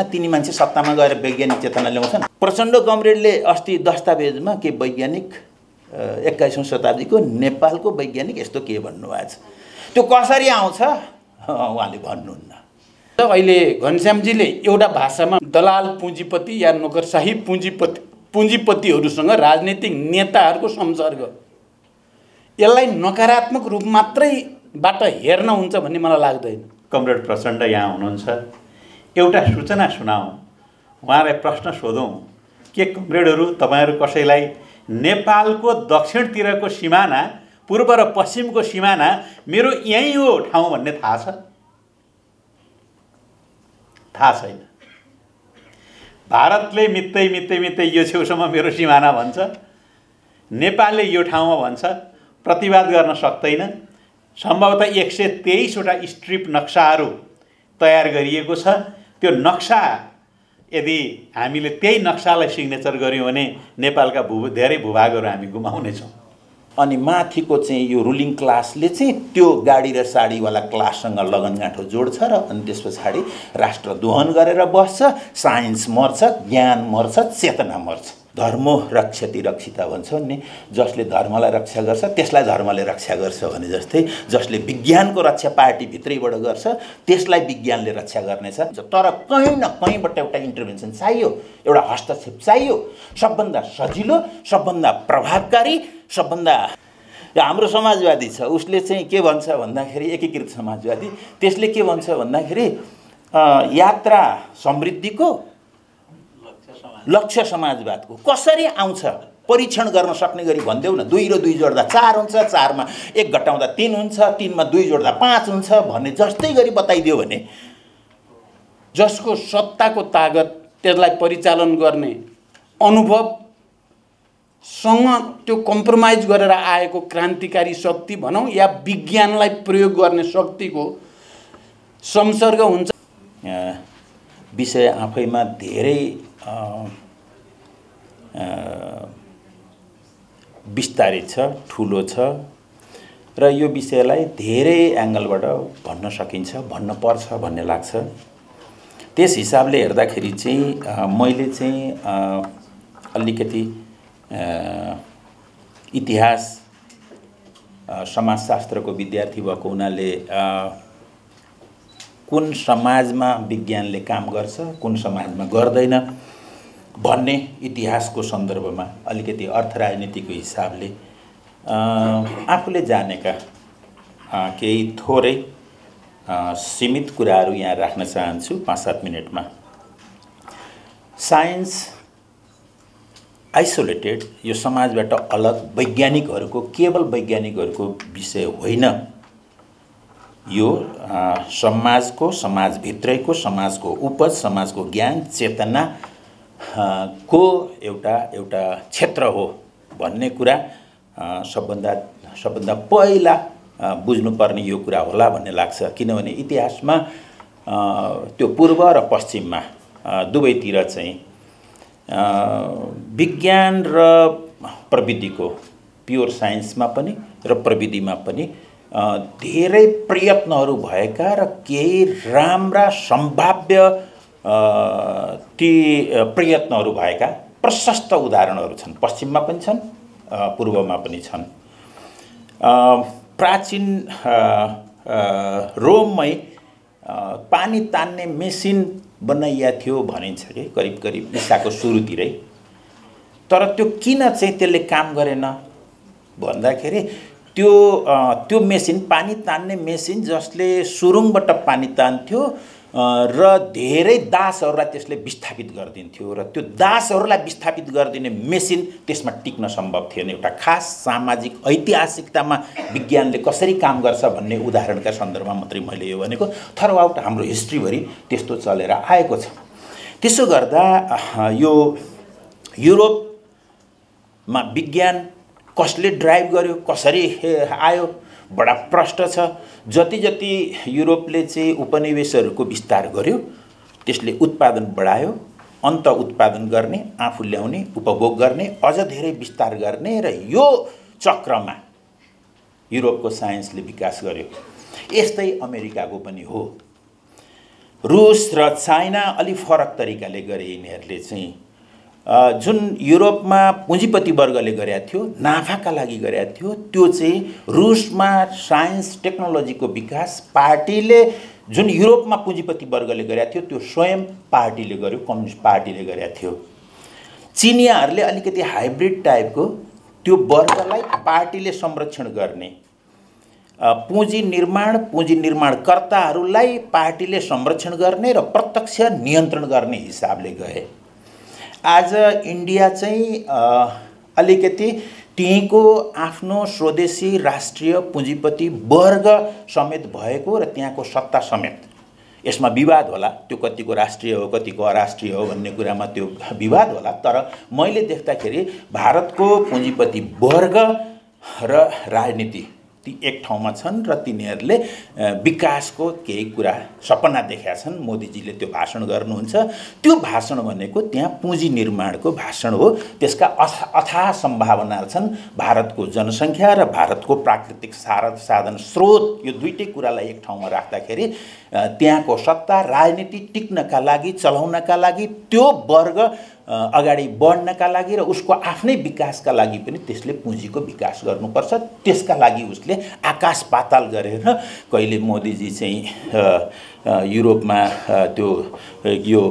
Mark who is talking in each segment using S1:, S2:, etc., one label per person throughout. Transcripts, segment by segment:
S1: तिनी मान्छे सत्तामा गएर वैज्ञानिक चेतना ल्याउँछन्। प्रचण्ड कमरेडले अस्ति दस्तावेजमा के वैज्ञानिक 21औं शताब्दीको नेपालको वैज्ञानिक यस्तो के भन्नुभएको छ, त्यो कसरी आउँछ उहाँले भन्नुहुन्न।
S2: अहिले घनश्यामजीले एउटा भाषामा दलाल पुँजीपति या नोकरशाही पुँजीपतिहरूसँग राजनीतिक नेताहरूको संसर्ग, यसलाई नकारात्मक रूप मात्रैबाट हेर्न हुन्छ भन्ने मलाई लाग्दैन।
S3: कमरेड प्रचण्ड यहाँ हुनुहुन्छ, एउटा सूचना सुनाऊँ, उहाँलाई प्रश्न सोधौँ के कमरेडहरू तपाईहरू कसैलाई नेपालको दक्षिणतिरको सिमाना, पूर्व र पश्चिमको सिमाना मेरो यही हो ठाउँ भन्ने थाहा छ? थाहा छैन। भारतले मित्तै यो छेउसम्म मेरो सिमाना भन्छ, नेपालले यो ठाउँमा भन्छ, प्रतिवाद गर्न सक्दैन। सम्भवतः 123वटा स्ट्रिप नक्साहरू तयार गरिएको छ। त्यो नक्सा यदि हामीले त्यही नक्सालाई सिग्नेचर गर्यौँ भने नेपालका धेरै भूभागहरू हामी गुमाउनेछौँ।
S1: अनि माथिको चाहिँ यो रुलिङ क्लासले चाहिँ त्यो गाडी र साडीवाला क्लाससँग लगनगाँठो जोड्छ र अनि त्यस पछाडि राष्ट्र दोहन गरेर बस्छ, साइन्स मर्छ, ज्ञान मर्छ, चेतना मर्छ। धर्मो रक्षति रक्षिता भन्छ नि, जसले धर्मलाई रक्षा गर्छ त्यसलाई धर्मले रक्षा गर्छ भने जस्तै जसले विज्ञानको रक्षा पार्टीभित्रैबाट गर्छ त्यसलाई विज्ञानले रक्षा गर्नेछ। तर कहीँ न कहीँबाट एउटा इन्टरभेन्सन चाहियो, एउटा हस्तक्षेप चाहियो। सबभन्दा सजिलो, सबभन्दा प्रभावकारी, सबभन्दा हाम्रो समाजवादी छ, उसले चाहिँ के भन्छ भन्दाखेरि एकीकृत समाजवादी, त्यसले के भन्छ भन्दाखेरि यात्रा समृद्धिको लक्ष्य समाजवादको कसरी आउँछ परीक्षण गर्न सक्ने गरी भनिदेऊ न। 2 र 2 जोड्दा 4 हुन्छ, 4 मा 1 घटाउँदा 3 हुन्छ, 3 मा 2 जोड्दा 5 हुन्छ भन्ने जस्तै गरी बताइदियो भने
S2: जसको सत्ताको तागत, त्यसलाई परिचालन गर्ने अनुभवसँग त्यो कम्प्रोमाइज गरेर आएको क्रान्तिकारी शक्ति भनौँ या विज्ञानलाई प्रयोग गर्ने शक्तिको संसर्ग हुन्छ।
S1: विषय आफैमा धेरै विस्तारित छ, ठुलो छ र यो विषयलाई धेरै एङ्गलबाट भन्न सकिन्छ, भन्न पर्छ भन्ने लाग्छ। त्यस हिसाबले हेर्दाखेरि चाहिँ मैले चाहिँ अलिकति इतिहास समाजशास्त्रको विद्यार्थी भएको हुनाले कुन समाजमा विज्ञानले काम गर्छ, कुन समाजमा गर्दैन भन्ने इतिहासको सन्दर्भमा अलिकति अर्थ राजनीतिको हिसाबले आफूले जानेका केही थोरै सीमित कुराहरू यहाँ राख्न चाहन्छु 5-7 मिनटमा। साइन्स आइसोलेटेड, यो समाजबाट अलग वैज्ञानिकहरूको, केवल वैज्ञानिकहरूको विषय होइन। यो समाजको, समाजभित्रैको, समाजको उपज, समाजको ज्ञान चेतना को एउटा क्षेत्र हो भन्ने कुरा सबभन्दा पहिला बुझ्नुपर्ने यो कुरा होला भन्ने लाग्छ। किनभने इतिहासमा त्यो पूर्व र पश्चिममा दुवैतिर चाहिँ विज्ञान र प्रविधिको, प्योर साइन्समा पनि र प्रविधिमा पनि धेरै प्रयत्नहरू भएका र केही राम्रा सम्भाव्य ती प्रयत्नहरू भएका प्रशस्त उदाहरणहरू छन्। पश्चिममा पनि छन्, पूर्वमा पनि छन्। प्राचीन रोममै पानी तान्ने मेसिन बनाइया थियो भनिन्छ कि करिब ईसाको सुरुतिरै। तर त्यो किन चाहिँ त्यसले काम गरेन भन्दाखेरि त्यो मेसिन, पानी तान्ने मेसिन जसले सुरुङबाट पानी तान्थ्यो र धेरै दासहरूलाई त्यसले विस्थापित गरिदिन्थ्यो र त्यो दासहरूलाई विस्थापित गरिदिने मेसिन त्यसमा टिक्न सम्भव थिएन। एउटा खास सामाजिक ऐतिहासिकतामा विज्ञानले कसरी काम गर्छ भन्ने उदाहरणका सन्दर्भमा मात्रै मैले यो भनेको। थ्रुआउट हाम्रो हिस्ट्रीभरि त्यस्तो चलेर आएको छ। त्यसो गर्दा यो युरोपमा विज्ञान कसले ड्राइभ गर्यो, कसरी आयो, बडा प्रष्ट छ। जति युरोपले चाहिँ उपनिवेशहरूको विस्तार गर्यो त्यसले उत्पादन बढायो, अन्त उत्पादन गर्ने, आफू ल्याउने, उपभोग गर्ने, अझ धेरै विस्तार गर्ने र यो चक्रमा युरोपको साइन्सले विकास गर्यो। यस्तै अमेरिकाको पनि हो। रुस र चाइना अलिक फरक तरिकाले गरे यिनीहरूले चाहिँ जुन युरोपमा पुँजीपति वर्गले गरेका थियो नाफाका लागि गरेका थियो त्यो चाहिँ रुसमा साइन्स टेक्नोलोजीको विकास पार्टीले जुन युरोपमा पुँजीपति वर्गले गरेका थियो त्यो स्वयं पार्टीले गर्यो कम्युनिस्ट पार्टीले गरेका थियो चिनियाहरूले अलिकति हाइब्रिड टाइपको त्यो वर्गलाई पार्टीले संरक्षण गर्ने पुँजी निर्माणकर्ताहरूलाई पार्टीले संरक्षण गर्ने र प्रत्यक्ष नियन्त्रण गर्ने हिसाबले गए आज इन्डिया चाहिँ अलिकति त्यहीँको आफ्नो स्वदेशी राष्ट्रिय पुँजीपति वर्ग समेत भएको र त्यहाँको सत्ता समेत यसमा विवाद होला त्यो कतिको राष्ट्रिय हो कतिको अराष्ट्रिय हो भन्ने कुरामा त्यो विवाद होला तर मैले देख्दाखेरि भारतको पुँजीपति वर्ग र राजनीति ती एक ठाउँमा छन् र तिनीहरूले विकासको केही कुरा सपना देखेका छन् मोदीजीले त्यो भाषण गर्नुहुन्छ त्यो भाषण भनेको त्यहाँ पुँजी निर्माणको भाषण हो त्यसका अथाह सम्भावना छन् भारतको जनसङ्ख्या र भारतको प्राकृतिक साधन स्रोत यो दुईटै कुरालाई एक ठाउँमा राख्दाखेरि त्यहाँको सत्ता राजनीति टिक्नका लागि चलाउनका लागि त्यो वर्ग अगाडि बढ्नका लागि र उसको आफ्नै विकासका लागि पनि त्यसले पुँजीको विकास गर्नुपर्छ त्यसका लागि उसले आकाश पाताल गरेर कहिले मोदीजी चाहिँ युरोपमा त्यो यो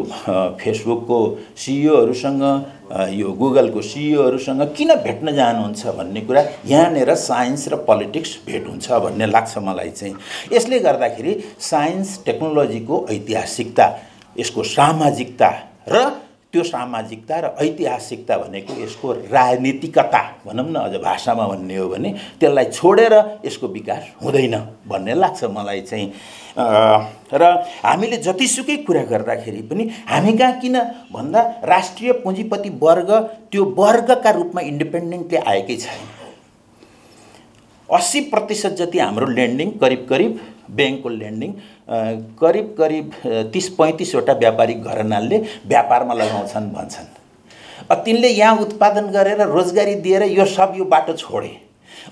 S1: फेसबुकको सिइओहरूसँग यो गुगलको सिइओहरूसँग किन भेट्न जानुहुन्छ भन्ने कुरा यहाँनिर साइन्स र पोलिटिक्स भेट हुन्छ भन्ने लाग्छ मलाई चाहिँ यसले गर्दाखेरि साइन्स टेक्नोलोजीको ऐतिहासिकता यसको सामाजिकता र त्यो सामाजिकता र ऐतिहासिकता भनेको यसको राजनीतिकता भनौँ न अझ भाषामा भन्ने हो भने त्यसलाई छोडेर यसको विकास हुँदैन भन्ने लाग्छ मलाई चाहिँ र हामीले जतिसुकै कुरा गर्दाखेरि पनि हामी कहाँ किन भन्दा राष्ट्रिय पुँजीपति वर्ग त्यो वर्गका रूपमा इन्डिपेन्डेन्टली आएकै छैन 80% जति हाम्रो लेन्डिङ करिब ब्याङ्कको लेन्डिङ करिब 30-35 वटा व्यापारिक घरानाले व्यापारमा लगाउँछन् भन्छन् तिनले यहाँ उत्पादन गरेर रोजगारी दिएर यो सब यो बाटो छोडे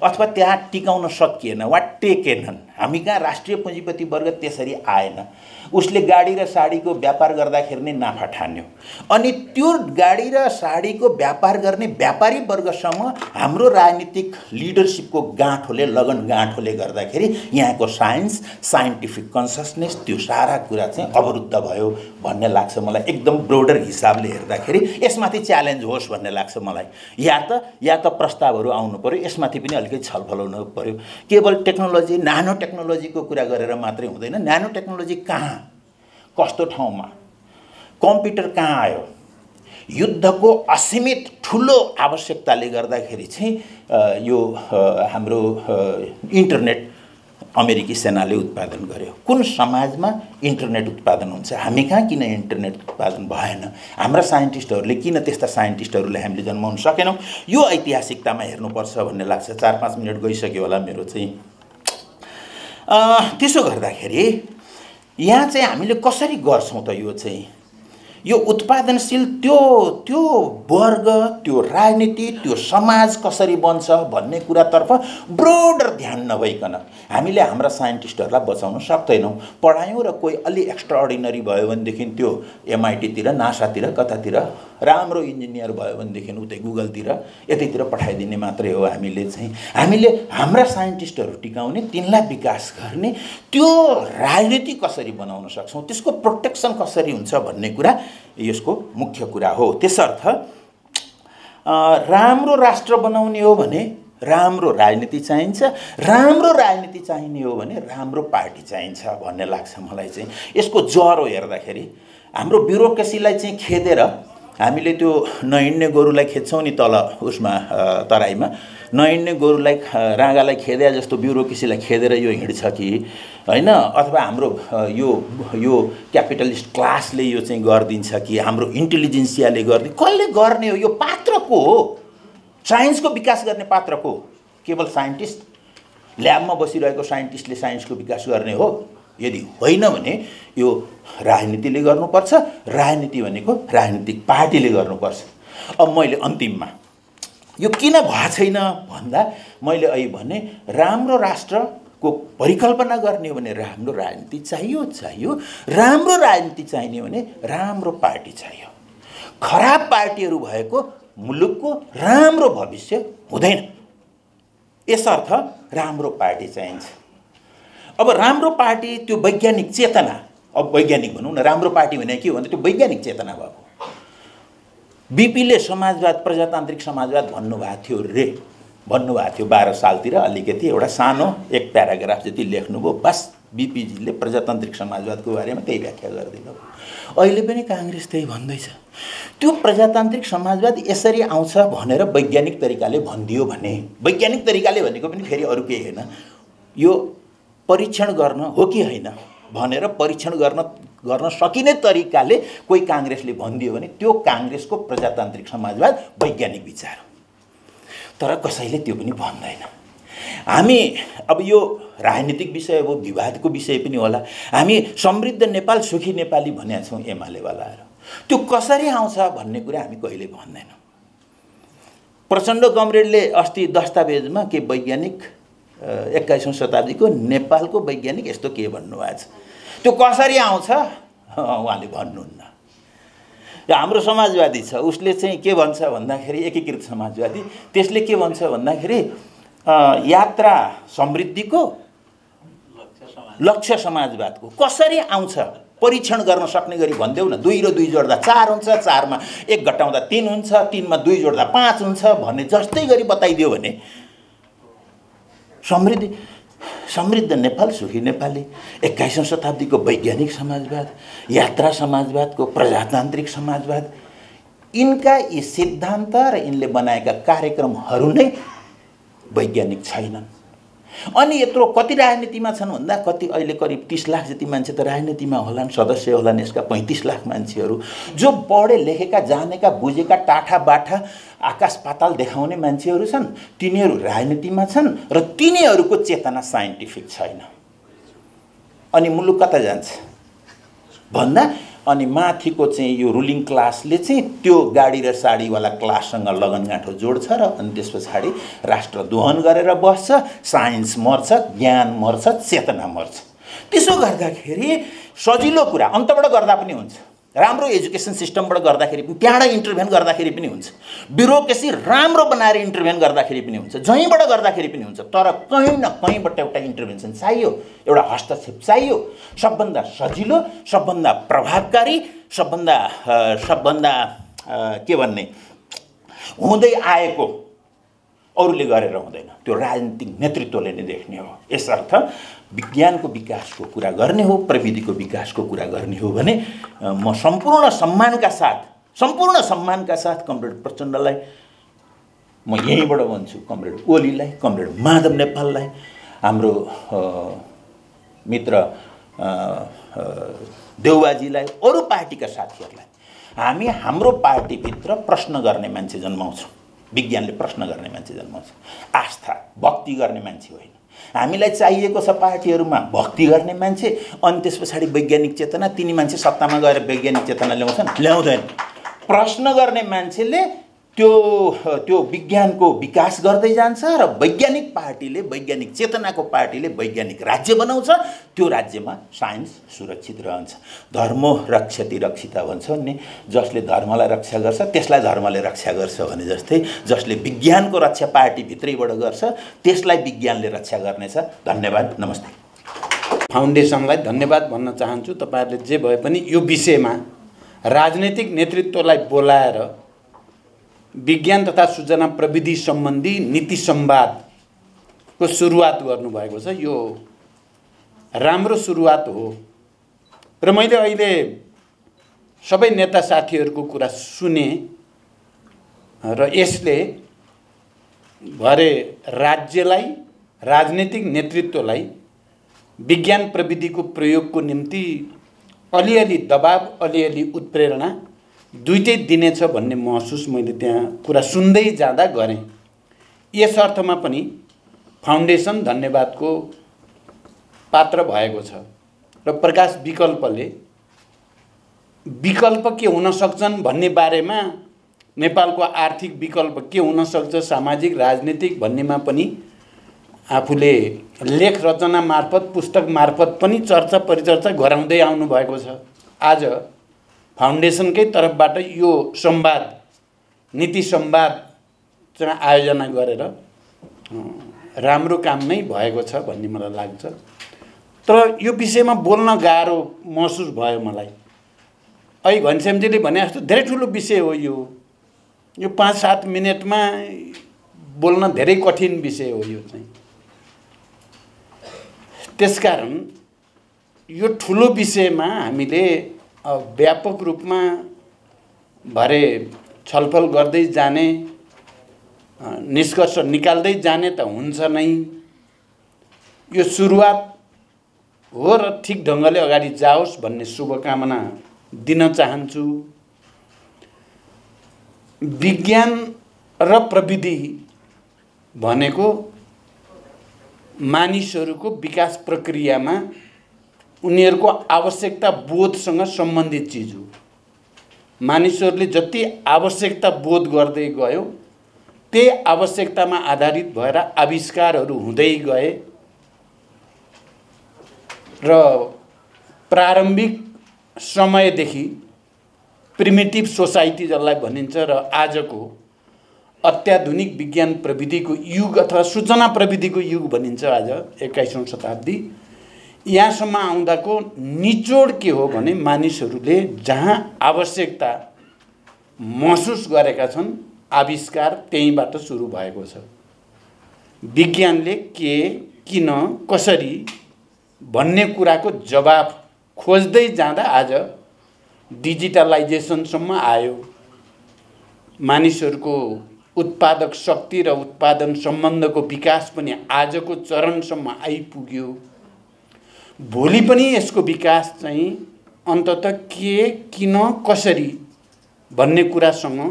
S1: अथवा त्यहाँ टिकाउन सकिएन वा टेकेनन् हामी कहाँ राष्ट्रिय पुँजीपति वर्ग त्यसरी आएन उसले गाडी र साडीको व्यापार गर्दाखेरि नै नाफा ठान्यो अनि त्यो गाडी र साडीको व्यापार गर्ने व्यापारी वर्गसम्म हाम्रो राजनीतिक लिडरसिपको गाँठोले लगन गाँठोले गर्दाखेरि यहाँको साइन्टिफिक कन्ससनेस त्यो सारा कुरा चाहिँ अवरुद्ध भयो भन्ने लाग्छ मलाई एकदम ब्रोडर हिसाबले हेर्दाखेरि यसमाथि च्यालेन्ज होस् भन्ने लाग्छ मलाई या त प्रस्तावहरू आउनु पर्यो यसमाथि पनि अलिकति छलफल हुनु पर्यो केवल टेक्नोलोजी नानो टेक्नोलोजीको कुरा गरेर मात्रै हुँदैन नानो टेक्नोलोजी कहाँ कस्तो ठाउँमा कम्प्युटर कहाँ आयो युद्धको असीमित ठुलो आवश्यकताले गर्दाखेरि चाहिँ यो हाम्रो इन्टरनेट अमेरिकी सेनाले उत्पादन गर्यो कुन समाजमा इन्टरनेट उत्पादन हुन्छ हामी कहाँ किन इन्टरनेट उत्पादन भएन हाम्रा साइन्टिस्टहरूले किन त्यस्ता साइन्टिस्टहरूलाई हामीले जन्माउन सकेनौँ यो ऐतिहासिकतामा हेर्नुपर्छ भन्ने लाग्छ 4-5 मिनट गइसक्यो होला मेरो चाहिँ त्यसो गर्दाखेरि यहाँ चाहिँ हामीले कसरी गर्छौँ त यो चाहिँ यो उत्पादनशील त्यो वर्ग त्यो राजनीति त्यो समाज कसरी बन्छ भन्ने कुरातर्फ ब्रोडर ध्यान नभइकन हामीले हाम्रा साइन्टिस्टहरूलाई बचाउन सक्दैनौँ पढायौँ र कोही अलि एक्स्ट्राअर्डिनरी भयो भनेदेखि त्यो एमआइटीतिर नासातिर कतातिर राम्रो इन्जिनियर भयो भनेदेखि उतै गुगलतिर यतैतिर पठाइदिने मात्रै हो हामीले हाम्रा साइन्टिस्टहरू टिकाउने तिनलाई विकास गर्ने त्यो राजनीति कसरी बनाउन सक्छौँ त्यसको प्रोटेक्सन कसरी हुन्छ भन्ने कुरा यसको मुख्य कुरा हो त्यसर्थ राम्रो राष्ट्र बनाउने हो भने राम्रो राजनीति चाहिन्छ राम्रो राजनीति चाहिने हो भने राम्रो पार्टी चाहिन्छ भन्ने लाग्छ मलाई चाहिँ यसको जरो हेर्दाखेरि हाम्रो ब्युरोक्रेसीलाई चाहिँ खेदेर हामीले त्यो नहिँड्ने गोरुलाई खेद्छौँ नि तल उसमा तराईमा नहिँड्ने गोरुलाई राँगालाई खेदे जस्तो ब्युरोक्रेसीलाई खेदेर यो हिँड्छ कि हैन अथवा हाम्रो यो क्यापिटलिस्ट क्लासले यो चाहिँ गरिदिन्छ कि हाम्रो इन्टेलिजेन्सियाले गरिदिन्छ कसले गर्ने हो यो पात्रको हो साइन्सको विकास गर्ने पात्रको केवल साइन्टिस्ट ल्याबमा बसिरहेको साइन्टिस्टले साइन्सको विकास गर्ने हो यदि होइन भने यो राजनीतिले गर्नुपर्छ राजनीति भनेको राजनीतिक पार्टीले गर्नुपर्छ अब मैले अन्तिममा यो किन भएको छैन भन्दा मैले अहिले भने राम्रो राष्ट्र को परिकल्पना गर्ने हो भने राम्रो राजनीति चाहियो। राम्रो राजनीति चाहिने हो भने राम्रो पार्टी चाहियो। खराब पार्टीहरू भएको मुलुकको राम्रो भविष्य हुँदैन। यसर्थ राम्रो पार्टी चाहिन्छ। अब राम्रो पार्टी त्यो वैज्ञानिक चेतना, अब वैज्ञानिक भनौँ न, राम्रो पार्टी भने के हो भने त्यो वैज्ञानिक चेतना भएको। बीपीले समाजवाद, प्रजातान्त्रिक समाजवाद भन्नुभएको थियो 12 सालतिर अलिकति एउटा सानो एक प्याराग्राफ जति लेख्नुभयो, बस बीपीजीले प्रजातान्त्रिक समाजवादको बारेमा त्यही व्याख्या गरिदिनु। अहिले पनि काङ्ग्रेस त्यही भन्दैछ। त्यो प्रजातान्त्रिक समाजवाद यसरी आउँछ भनेर वैज्ञानिक तरिकाले भनिदियो भने, वैज्ञानिक तरिकाले भनेको पनि फेरि अरू केही होइन, यो परीक्षण गर्न हो कि होइन भनेर परीक्षण गर्न सकिने तरिकाले कोही काङ्ग्रेसले भनिदियो भने त्यो काङ्ग्रेसको प्रजातान्त्रिक समाजवाद वैज्ञानिक विचार हो। तर कसैले त्यो पनि भन्दैन। हामी अब यो राजनीतिक विषय हो, विवादको विषय पनि होला। हामी समृद्ध नेपाल, सुखी नेपाली भनेका छौँ एमालेवालाहरू। त्यो कसरी आउँछ भन्ने कुरा हामी कहिले भन्दैनौँ। प्रचण्ड कमरेडले अस्ति दस्तावेजमा के वैज्ञानिक 21औं शताब्दीको नेपालको वैज्ञानिक यस्तो के भन्नुभएको छ, त्यो कसरी आउँछ उहाँले भन्नुहुन्न। हाम्रो समाजवादी छ, उसले चाहिँ के भन्छ भन्दाखेरि एकीकृत समाजवादी, त्यसले के भन्छ भन्दाखेरि यात्रा समृद्धिको लक्ष्य समाजवादको कसरी आउँछ परीक्षण गर्न सक्ने गरी भनिदेऊ न। 2 र 2 जोड्दा 4 हुन्छ, 4 मा 1 घटाउँदा 3 हुन्छ, 3 मा 2 जोड्दा 5 हुन्छ भन्ने जस्तै गरी बताइदियो भने समृद्ध नेपाल, सुखी नेपाली, 21औं शताब्दीको वैज्ञानिक समाजवाद, यात्रा समाजवादको प्रजातान्त्रिक समाजवाद, यिनका यी सिद्धान्त र यिनले बनाएका कार्यक्रमहरू नै वैज्ञानिक छैनन्। अनि यत्रो कति राजनीतिमा छन् भन्दा कति अहिले करिब 30 लाख जति मान्छे त राजनीतिमा होलान्, सदस्य होलान् यसका 35 लाख मान्छेहरू जो पढे लेखेका, जानेका, बुझेका, टाठा बाठा, आकाश पाताल देखाउने मान्छेहरू छन्। तिनीहरू राजनीतिमा छन् र तिनीहरूको चेतना साइन्टिफिक छैन। अनि मुलुक कता जान्छ भन्दा अनि माथिको चाहिँ यो रुलिङ क्लासले चाहिँ त्यो गाडी र साडीवाला क्लाससँग लगनगाँठो जोड्छ र अनि त्यस पछाडि राष्ट्र दोहन गरेर बस्छ, साइन्स मर्छ, ज्ञान मर्छ, चेतना मर्छ। त्यसो गर्दाखेरि सजिलो कुरा अन्तबाट गर्दा पनि हुन्छ, राम्रो एजुकेसन सिस्टमबाट गर्दाखेरि पनि, त्यहाँबाट इन्टरभेन गर्दाखेरि पनि हुन्छ, ब्युरोक्रेसी राम्रो बनाएर इन्टरभेन गर्दाखेरि पनि हुन्छ, जहीँबाट गर्दाखेरि पनि हुन्छ। तर कहीँ न कहीँबाट एउटा इन्टरभेन्सन चाहियो, एउटा हस्तक्षेप चाहियो। सबभन्दा सजिलो, सबभन्दा प्रभावकारी, सबभन्दा के भन्ने हुँदै आएको अरूले गरेर हुँदैन, त्यो राजनीतिक नेतृत्वले नै देख्ने हो। यसर्थ विज्ञानको विकासको कुरा गर्ने हो, प्रविधिको विकासको कुरा गर्ने हो भने म सम्पूर्ण सम्मानका साथ कमरेड प्रचण्डलाई म यहीँबाट भन्छु, कमरेड ओलीलाई, कमरेड माधव नेपाललाई, हाम्रो मित्र देउबाजीलाई, अरू पार्टीका साथीहरूलाई, हामी हाम्रो पार्टीभित्र प्रश्न गर्ने मान्छे जन्माउँछौँ। विज्ञानले प्रश्न गर्ने मान्छे जन्माउँछ, आस्था, भक्ति गर्ने मान्छे होइन। हामीलाई चाहिएको छ पार्टीहरूमा भक्ति गर्ने मान्छे, अनि त्यस पछाडि वैज्ञानिक चेतना। तिनी मान्छे सत्तामा गएर वैज्ञानिक चेतना ल्याउँदैन। प्रश्न गर्ने मान्छेले त्यो विज्ञानको विकास गर्दै जान्छ र वैज्ञानिक पार्टीले, वैज्ञानिक चेतनाको पार्टीले वैज्ञानिक राज्य बनाउँछ। त्यो राज्यमा साइन्स सुरक्षित रहन्छ। धर्मो रक्षति रक्षिता भन्छ नि, जसले धर्मलाई रक्षा गर्छ त्यसलाई धर्मले रक्षा गर्छ भने जस्तै जसले विज्ञानको रक्षा पार्टीभित्रैबाट गर्छ त्यसलाई विज्ञानले रक्षा गर्नेछ। धन्यवाद, नमस्ते।
S2: फाउन्डेसनलाई धन्यवाद भन्न चाहन्छु। तपाईहरुले जे भए पनि यो विषयमा राजनीतिक नेतृत्वलाई बोलाएर विज्ञान तथा सूचना प्रविधि सम्बन्धी नीति संवादको सुरुवात गर्नुभएको छ। यो राम्रो सुरुवात हो र मैले अहिले सबै नेता साथीहरूको कुरा सुने र यसले भरे राज्यलाई, राजनीतिक नेतृत्वलाई विज्ञान प्रविधिको प्रयोगको निम्ति अलिअलि दबाब, अलिअलि उत्प्रेरणा दुईटै दिनेछ भन्ने महसुस मैले त्यहाँ कुरा सुन्दै जाँदा गरेँ। यस अर्थमा पनि फाउन्डेसन धन्यवादको पात्र भएको छ र प्रकाश विकल्पले विकल्प के हुन सक्छन् भन्ने बारेमा, नेपालको आर्थिक विकल्प के हुन सक्छ, सामाजिक राजनीतिक भन्नेमा पनि आफूले लेख रचना मार्फत पुस्तक मार्फत पनि चर्चा परिचर्चा गराउँदै आउनु भएको छ। आज फाउन्डेसनकै तर्फबाट यो संवाद नीति संवाद चाहिँ आयोजना गरेर राम्रो काम नै भएको छ भन्ने मलाई लाग्छ। तर यो विषयमा बोल्न गाह्रो महसुस भयो मलाई। अहिले घनश्यामजीले भने जस्तो धेरै ठुलो विषय हो यो 5-7 मिनटमा बोल्न धेरै कठिन विषय हो यो चाहिँ। त्यसकारण यो ठुलो विषयमा हामीले व्यापक रूपमा भरे छलफल गर्दै जाने, निष्कर्ष निकाल्दै जाने त हुन्छ नै। यो सुरुवात हो र ठिक ढङ्गले अगाडि जाओस् भन्ने शुभकामना दिन चाहन्छु। विज्ञान र प्रविधि भनेको मानिसहरूको विकास प्रक्रियामा उनीहरूको आवश्यकता बोधसँग सम्बन्धित चिज हो। मानिसहरूले जति आवश्यकता बोध गर्दै गयो त्यही आवश्यकतामा आधारित भएर आविष्कारहरू हुँदै गए र प्रारम्भिक समयदेखि प्रिमिटिभ सोसाइटी जसलाई भनिन्छ र आजको अत्याधुनिक विज्ञान प्रविधिको युग अथवा सूचना प्रविधिको युग भनिन्छ आज 21औं शताब्दी, यहाँसम्म आउँदाको निचोड के हो भने मानिसहरूले जहाँ आवश्यकता महसुस गरेका छन् आविष्कार त्यहीँबाट सुरु भएको छ। विज्ञानले के, किन, कसरी भन्ने कुराको जवाफ खोज्दै जाँदा आज डिजिटलाइजेसनसम्म आयो। मानिसहरूको उत्पादक शक्ति र उत्पादन सम्बन्धको विकास पनि आजको चरणसम्म आइपुग्यो। भोलि पनि यसको विकास चाहिँ अन्ततः के, किन, कसरी भन्ने कुरासँग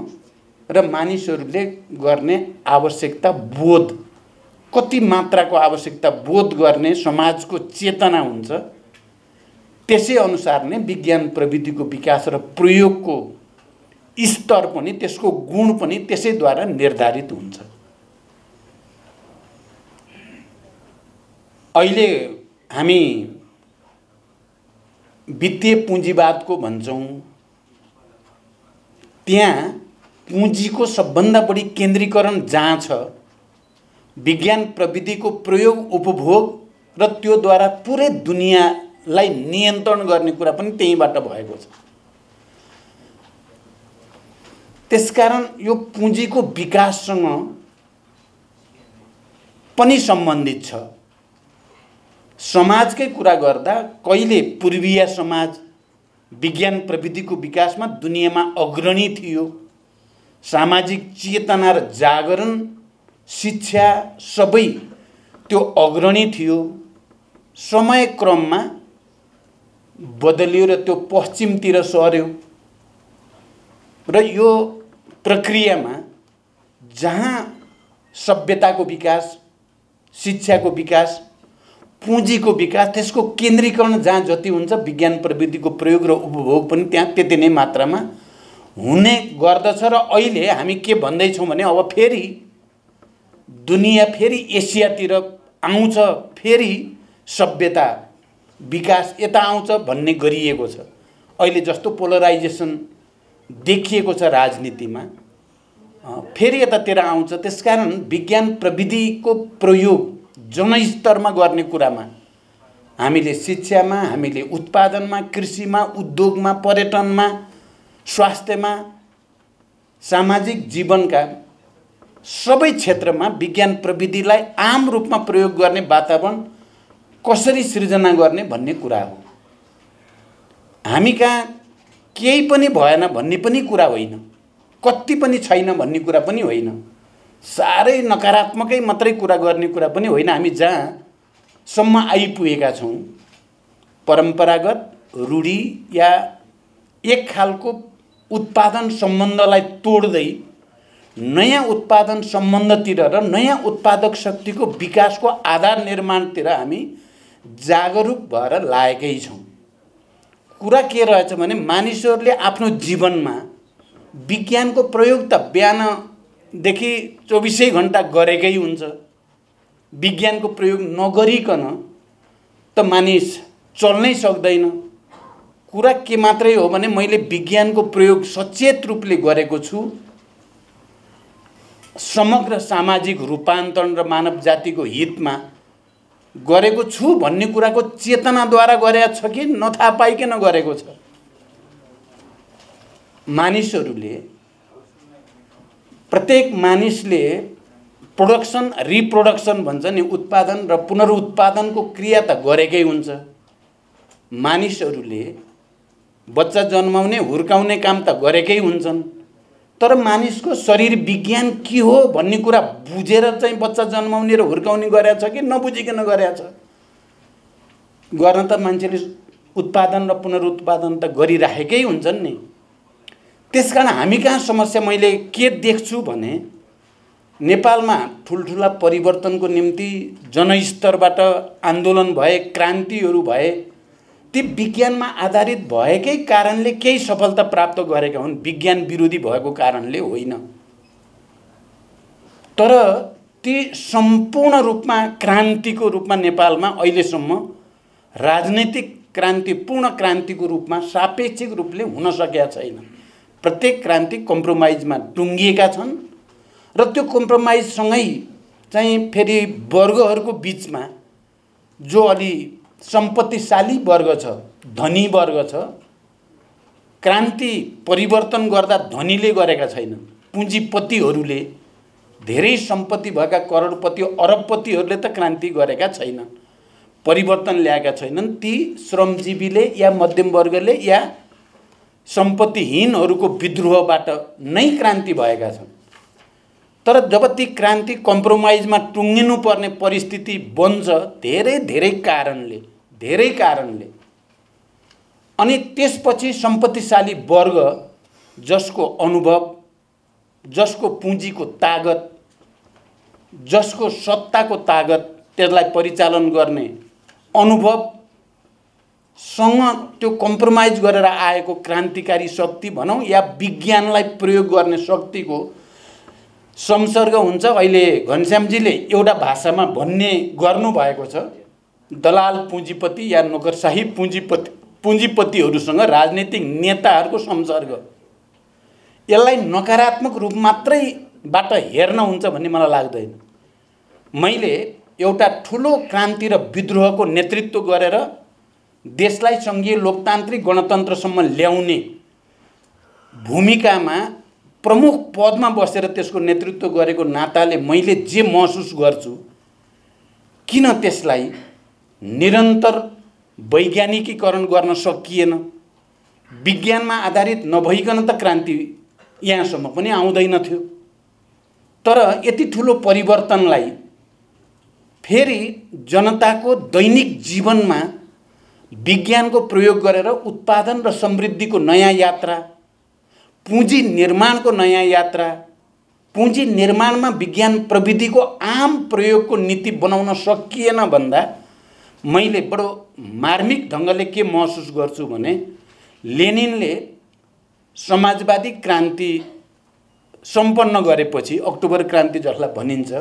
S2: र मानिसहरूले गर्ने आवश्यकता बोध, कति मात्राको आवश्यकता बोध गर्ने समाजको चेतना हुन्छ, त्यसै अनुसार नै विज्ञान प्रविधिको विकास र प्रयोगको स्तर पनि, त्यसको गुण पनि त्यसैद्वारा निर्धारित हुन्छ। अहिले हामी वित्तीय पुँजीवादको भन्छौँ, त्यहाँ पुँजीको सबभन्दा बढी केन्द्रीकरण जहाँ छ, विज्ञान प्रविधिको प्रयोग उपभोग र त्योद्वारा पुरै दुनियाँलाई नियन्त्रण गर्ने कुरा पनि त्यहीँबाट भएको छ। त्यसकारण यो पुँजीको विकाससँग पनि सम्बन्धित छ। समाजकै कुरा गर्दा कहिले पूर्वीय समाज विज्ञान प्रविधिको विकासमा दुनियाँमा अग्रणी थियो। सामाजिक चेतना र जागरण, शिक्षा सबै त्यो अग्रणी थियो। समय क्रममा बदलियो र त्यो पश्चिमतिर सर्यो र यो प्रक्रियामा जहाँ सभ्यताको विकास, शिक्षाको विकास, पुँजीको विकास, त्यसको केन्द्रीकरण जहाँ जति हुन्छ विज्ञान प्रविधिको प्रयोग र उपभोग पनि त्यहाँ त्यति नै मात्रामा हुने गर्दछ। र अहिले हामी के भन्दैछौँ भने अब फेरि दुनियाँ फेरि एसियातिर आउँछ, फेरि सभ्यता विकास यता आउँछ भन्ने गरिएको छ। अहिले जस्तो पोलराइजेसन देखिएको छ राजनीतिमा, फेरि यतातिर आउँछ। त्यसकारण विज्ञान प्रविधिको प्रयोग जनस्तरमा गर्ने कुरामा हामीले शिक्षामा, हामीले उत्पादनमा, कृषिमा, उद्योगमा, पर्यटनमा, स्वास्थ्यमा, सामाजिक जीवनका सबै क्षेत्रमा विज्ञान प्रविधिलाई आम रूपमा प्रयोग गर्ने वातावरण कसरी सृजना गर्ने भन्ने कुरा हो। हामी कहाँ केही पनि भएन भन्ने पनि कुरा होइन, कति पनि छैन भन्ने कुरा पनि होइन, साह्रै नकारात्मकै मात्रै कुरा गर्ने कुरा पनि होइन। हामी जहाँसम्म आइपुगेका छौँ परम्परागत रूढी या एक खालको उत्पादन सम्बन्धलाई तोड्दै नयाँ उत्पादन सम्बन्धतिर र नयाँ उत्पादक शक्तिको विकासको आधार निर्माणतिर हामी जागरुक भएर लागेकै छौँ। कुरा के रहेछ भने मानिसहरूले आफ्नो जीवनमा विज्ञानको प्रयोग त बिहानदेखि 24 घण्टा गरेकै हुन्छ। विज्ञानको प्रयोग नगरिकन त मानिस चल्नै सक्दैन। कुरा के मात्रै हो भने मैले विज्ञानको प्रयोग सचेत रूपले गरेको छु, समग्र सामाजिक रूपान्तरण र मानव जातिको हितमा गरेको छु भन्ने कुराको चेतनाद्वारा गरेको छ कि नथाहा पाइकन गरेको छ। मानिसहरूले, प्रत्येक मानिसले प्रोडक्सन रिप्रोडक्सन भन्छ नि, उत्पादन र पुनरुत्पादनको क्रिया त गरेकै हुन्छ। मानिसहरूले बच्चा जन्माउने हुर्काउने काम त गरेकै हुन्छन्, तर मानिसको शरीर विज्ञान के हो भन्ने कुरा बुझेर चाहिँ बच्चा जन्माउने र हुर्काउने गरेछ कि नबुझिकन गरेछ? गर्न त मान्छेले उत्पादन र पुनरुत्पादन त गरिराखेकै हुन्छन् नि। त्यसकारण हामी कहाँ समस्या मैले के देख्छु भने नेपालमा ठुल्ठुला परिवर्तनको निम्ति जनस्तरबाट आन्दोलन भए, क्रान्तिहरू भए, ती विज्ञानमा आधारित भएकै कारणले केही सफलता प्राप्त गरेका हुन्, विज्ञान विरोधी भएको कारणले होइन। तर ती सम्पूर्ण रूपमा क्रान्तिको रूपमा नेपालमा अहिलेसम्म राजनैतिक क्रान्ति, पूर्ण क्रान्तिको रूपमा सापेक्षिक रूपले हुन सकेका छैन। प्रत्येक क्रान्ति कम्प्रोमाइजमा टुङ्गिएका छन् र त्यो कम्प्रोमाइजसँगै चाहिँ फेरि वर्गहरूको बिचमा जो अलि सम्पत्तिशाली वर्ग छ, धनी वर्ग छ, क्रान्ति परिवर्तन गर्दा धनीले गरेका छैनन्। पुँजीपतिहरूले, धेरै सम्पत्ति भएका करोडपति अरबपतिहरूले त क्रान्ति गरेका छैनन्, परिवर्तन ल्याएका छैनन्। ती श्रमजीवीले या मध्यम वर्गले या सम्पत्तिहीनहरूको विद्रोहबाट नै क्रान्ति भएका छन्। तर जब ती क्रान्ति कम्प्रोमाइजमा टुङ्गिनु पर्ने परिस्थिति बन्छ धेरै कारणले, अनि त्यसपछि सम्पत्तिशाली वर्ग जसको अनुभव, जसको पुँजीको तागत, जसको सत्ताको तागत, त्यसलाई परिचालन गर्ने अनुभवसँग त्यो कम्प्रोमाइज गरेर आएको क्रान्तिकारी शक्ति भनौँ या विज्ञानलाई प्रयोग गर्ने शक्तिको संसर्ग हुन्छ। अहिले घनश्यामजीले एउटा भाषामा भन्ने गर्नुभएको छ, दलाल पुँजीपति या नोकरशाही पुँजीपतिहरूसँग राजनीतिक नेताहरूको संसर्ग। यसलाई नकारात्मक रूप मात्रैबाट हेर्न हुन्छ भन्ने मलाई लाग्दैन। मैले एउटा ठुलो क्रान्ति र विद्रोहको नेतृत्व गरेर देशलाई सङ्घीय लोकतान्त्रिक गणतन्त्रसम्म ल्याउने भूमिकामा प्रमुख पदमा बसेर त्यसको नेतृत्व गरेको नाताले मैले जे महसुस गर्छु, किन त्यसलाई निरन्तर वैज्ञानिकीकरण गर्न सकिएन? विज्ञानमा आधारित नभइकन त क्रान्ति यहाँसम्म पनि आउँदैन थियो। तर यति ठुलो परिवर्तनलाई फेरि जनताको दैनिक जीवनमा विज्ञानको प्रयोग गरेर उत्पादन र समृद्धिको नयाँ यात्रा, पुँजी निर्माणको नयाँ यात्रा, पुँजी निर्माणमा विज्ञान प्रविधिको आम प्रयोगको नीति बनाउन सकिएन भन्दा मैले बडो मार्मिक ढङ्गले के महसुस गर्छु भने लेनिनले समाजवादी क्रान्ति सम्पन्न गरेपछि, अक्टोबर क्रान्ति जसलाई भनिन्छ,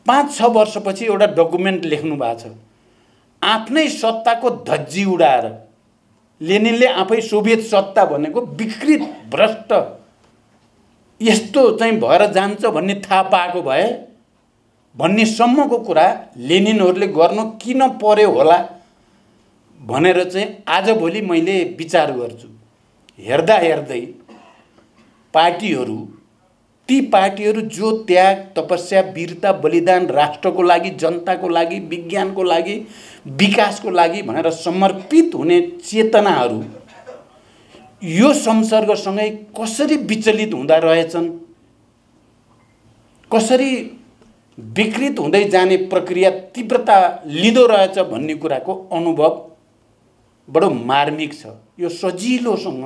S2: 5-6 वर्षपछि एउटा डकुमेन्ट लेख्नु भएको छ। आफ्नै सत्ताको धज्जी उडाएर लेनिनले आफै सोभियत सत्ता भनेको विकृत, भ्रष्ट, यस्तो चाहिँ भएर जान्छ भन्ने थाहा पाएको भए भन्ने सम्मको कुरा लेनिनहरूले गर्नु किन पर्यो होला भनेर चाहिँ आजभोलि मैले विचार गर्छु। हेर्दा हेर्दै पार्टीहरू, ती पार्टीहरू जो त्याग, तपस्या, वीरता, बलिदान राष्ट्रको लागि, जनताको लागि, विज्ञानको लागि, विकासको लागि भनेर समर्पित हुने चेतनाहरू यो संसर्गसँगै कसरी विचलित हुँदा रहेछन्, कसरी विकृत हुँदै जाने प्रक्रिया तीव्रता लिँदो रहेछ भन्ने कुराको अनुभव बडो मार्मिक छ। यो सजिलोसँग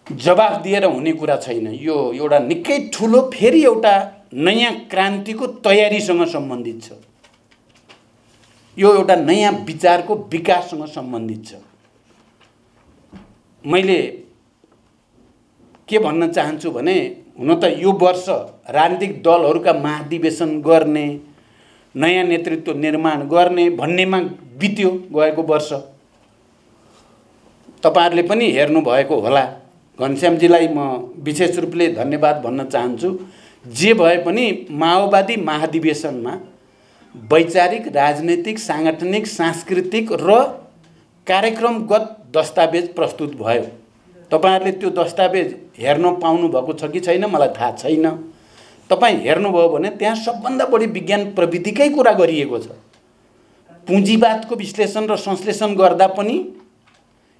S2: जवाफ दिएर हुने कुरा छैन। यो एउटा निकै ठुलो फेरि एउटा नयाँ क्रान्तिको तयारीसँग सम्बन्धित छ। यो एउटा नयाँ विचारको विकाससँग सम्बन्धित छ। मैले के भन्न चाहन्छु भने, हुन त यो वर्ष राजनीतिक दलहरूका महाधिवेशन गर्ने, नयाँ नेतृत्व निर्माण गर्ने भन्नेमा बित्यो गएको वर्ष। तपाईहरुले पनि हेर्नु भएको होला। घनश्यामजीलाई म विशेष रूपले धन्यवाद भन्न चाहन्छु। जे भए पनि माओवादी महाधिवेशनमा वैचारिक, राजनीतिक, सांगठनिक, सांस्कृतिक र कार्यक्रमगत दस्तावेज प्रस्तुत भयो। तपाईहरुले त्यो दस्तावेज हेर्न पाउनु भएको छ कि छैन मलाई थाहा छैन। तपाई हेर्नुभयो भने त्यहाँ सबभन्दा बढी विज्ञान प्रविधिकै कुरा गरिएको छ। पुँजीवादको विश्लेषण र संश्लेषण गर्दा पनि,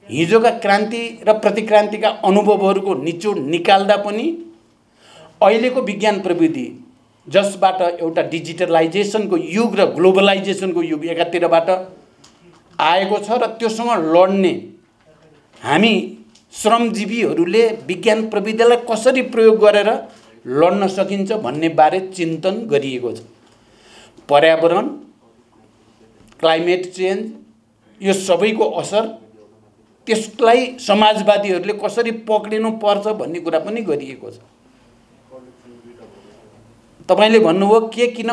S2: हिजोका क्रान्ति र प्रतिक्रान्तिका अनुभवहरूको निचोड निकाल्दा पनि, अहिलेको विज्ञान प्रविधि जसबाट एउटा डिजिटलाइजेसनको युग र ग्लोबलाइजेसनको युग एकातिरबाट आएको छ र त्योसँग लड्ने हामी श्रमजीवीहरूले विज्ञान प्रविधिलाई कसरी प्रयोग गरेर लड्न सकिन्छ भन्ने बारे चिन्तन गरिएको छ। पर्यावरण, क्लाइमेट चेन्ज, यो सबैको असर, त्यसलाई समाजवादीहरूले कसरी पक्रिनु पर्छ भन्ने कुरा पनि गरिएको छ। तपाईले भन्नुभयो के किन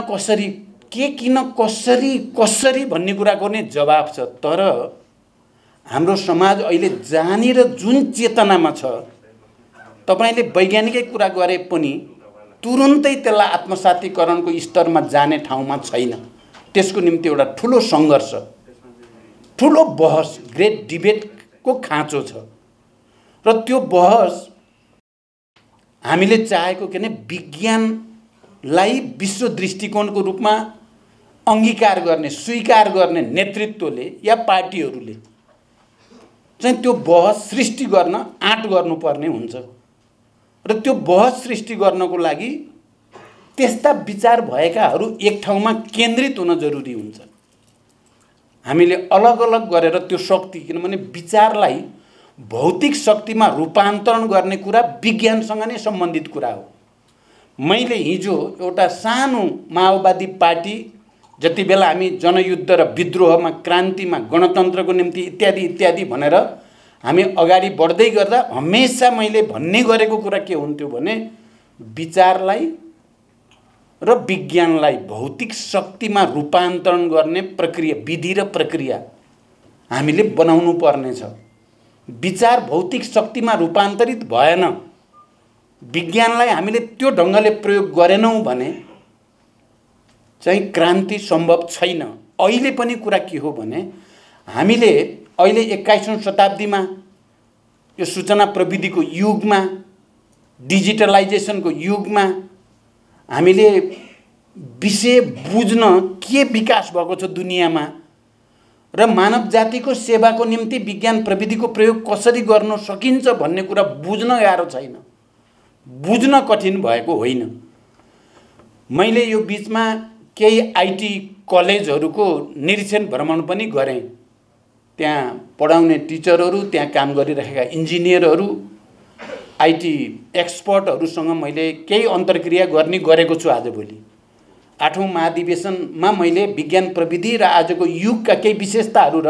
S2: कसरी भन्ने कुराको नै जवाफ छ। तर हाम्रो समाज अहिले जहाँनिर जुन चेतनामा छ, तपाईले वैज्ञानिकै कुरा गरे पनि तुरुन्तै त्यसलाई आत्मसातीकरणको स्तरमा जाने ठाउँमा छैन। त्यसको निम्ति एउटा ठुलो सङ्घर्ष, ठुलो बहस, ग्रेट डिबेटको खाँचो छ। र त्यो बहस हामीले चाहेको के भने विज्ञानलाई विश्व दृष्टिकोणको रूपमा अंगीकार गर्ने, स्वीकार गर्ने नेतृत्वले या पार्टीहरूले चाहिँ त्यो बहस सृष्टि गर्न आँट गर्नुपर्ने हुन्छ। र त्यो बहस सृष्टि गर्नको लागि त्यस्ता विचार भएकाहरू एक ठाउँमा केन्द्रित हुन जरुरी हुन्छ। हामीले अलग अलग गरेर त्यो शक्ति, किनभने विचारलाई भौतिक शक्तिमा रूपान्तरण गर्ने कुरा विज्ञानसँग नै सम्बन्धित कुरा हो। मैले हिजो एउटा सानो माओवादी पार्टी, जति बेला हामी जनयुद्ध र विद्रोहमा, क्रान्तिमा, गणतन्त्रको निम्ति इत्यादि इत्यादि भनेर हामी अगाडि बढ्दै गर्दा हमेशा मैले भन्ने गरेको कुरा के हुन्थ्यो भने विचारलाई र विज्ञानलाई भौतिक शक्तिमा रूपान्तरण गर्ने प्रक्रिया, विधि र प्रक्रिया हामीले बनाउनु पर्नेछ। विचार भौतिक शक्तिमा रूपान्तरित भएन, विज्ञानलाई हामीले त्यो ढङ्गले प्रयोग गरेनौँ भने चाहिँ क्रान्ति सम्भव छैन। अहिले पनि कुरा के हो भने हामीले अहिले 21औं शताब्दीमा यो सूचना प्रविधिको युगमा, डिजिटलाइजेसनको युगमा हामीले विषय बुझ्न के विकास भएको छ दुनियाँमा र मानव जातिको सेवाको निम्ति विज्ञान प्रविधिको प्रयोग कसरी गर्न सकिन्छ भन्ने कुरा बुझ्न गाह्रो छैन, बुझ्न कठिन भएको होइन। मैले यो बीचमा केही आईटी कलेजहरूको निरीक्षण भ्रमण पनि गरेँ। त्यहाँ पढाउने टिचरहरू, त्यहाँ काम गरिरहेका इन्जिनियरहरू, आईटी एक्सपर्टहरूसँग मैले केही अन्तर्क्रिया गरेको छु। आजभोलि 8औं महाधिवेशनमा मैले विज्ञान प्रविधि र आजको युगका केही विशेषताहरू र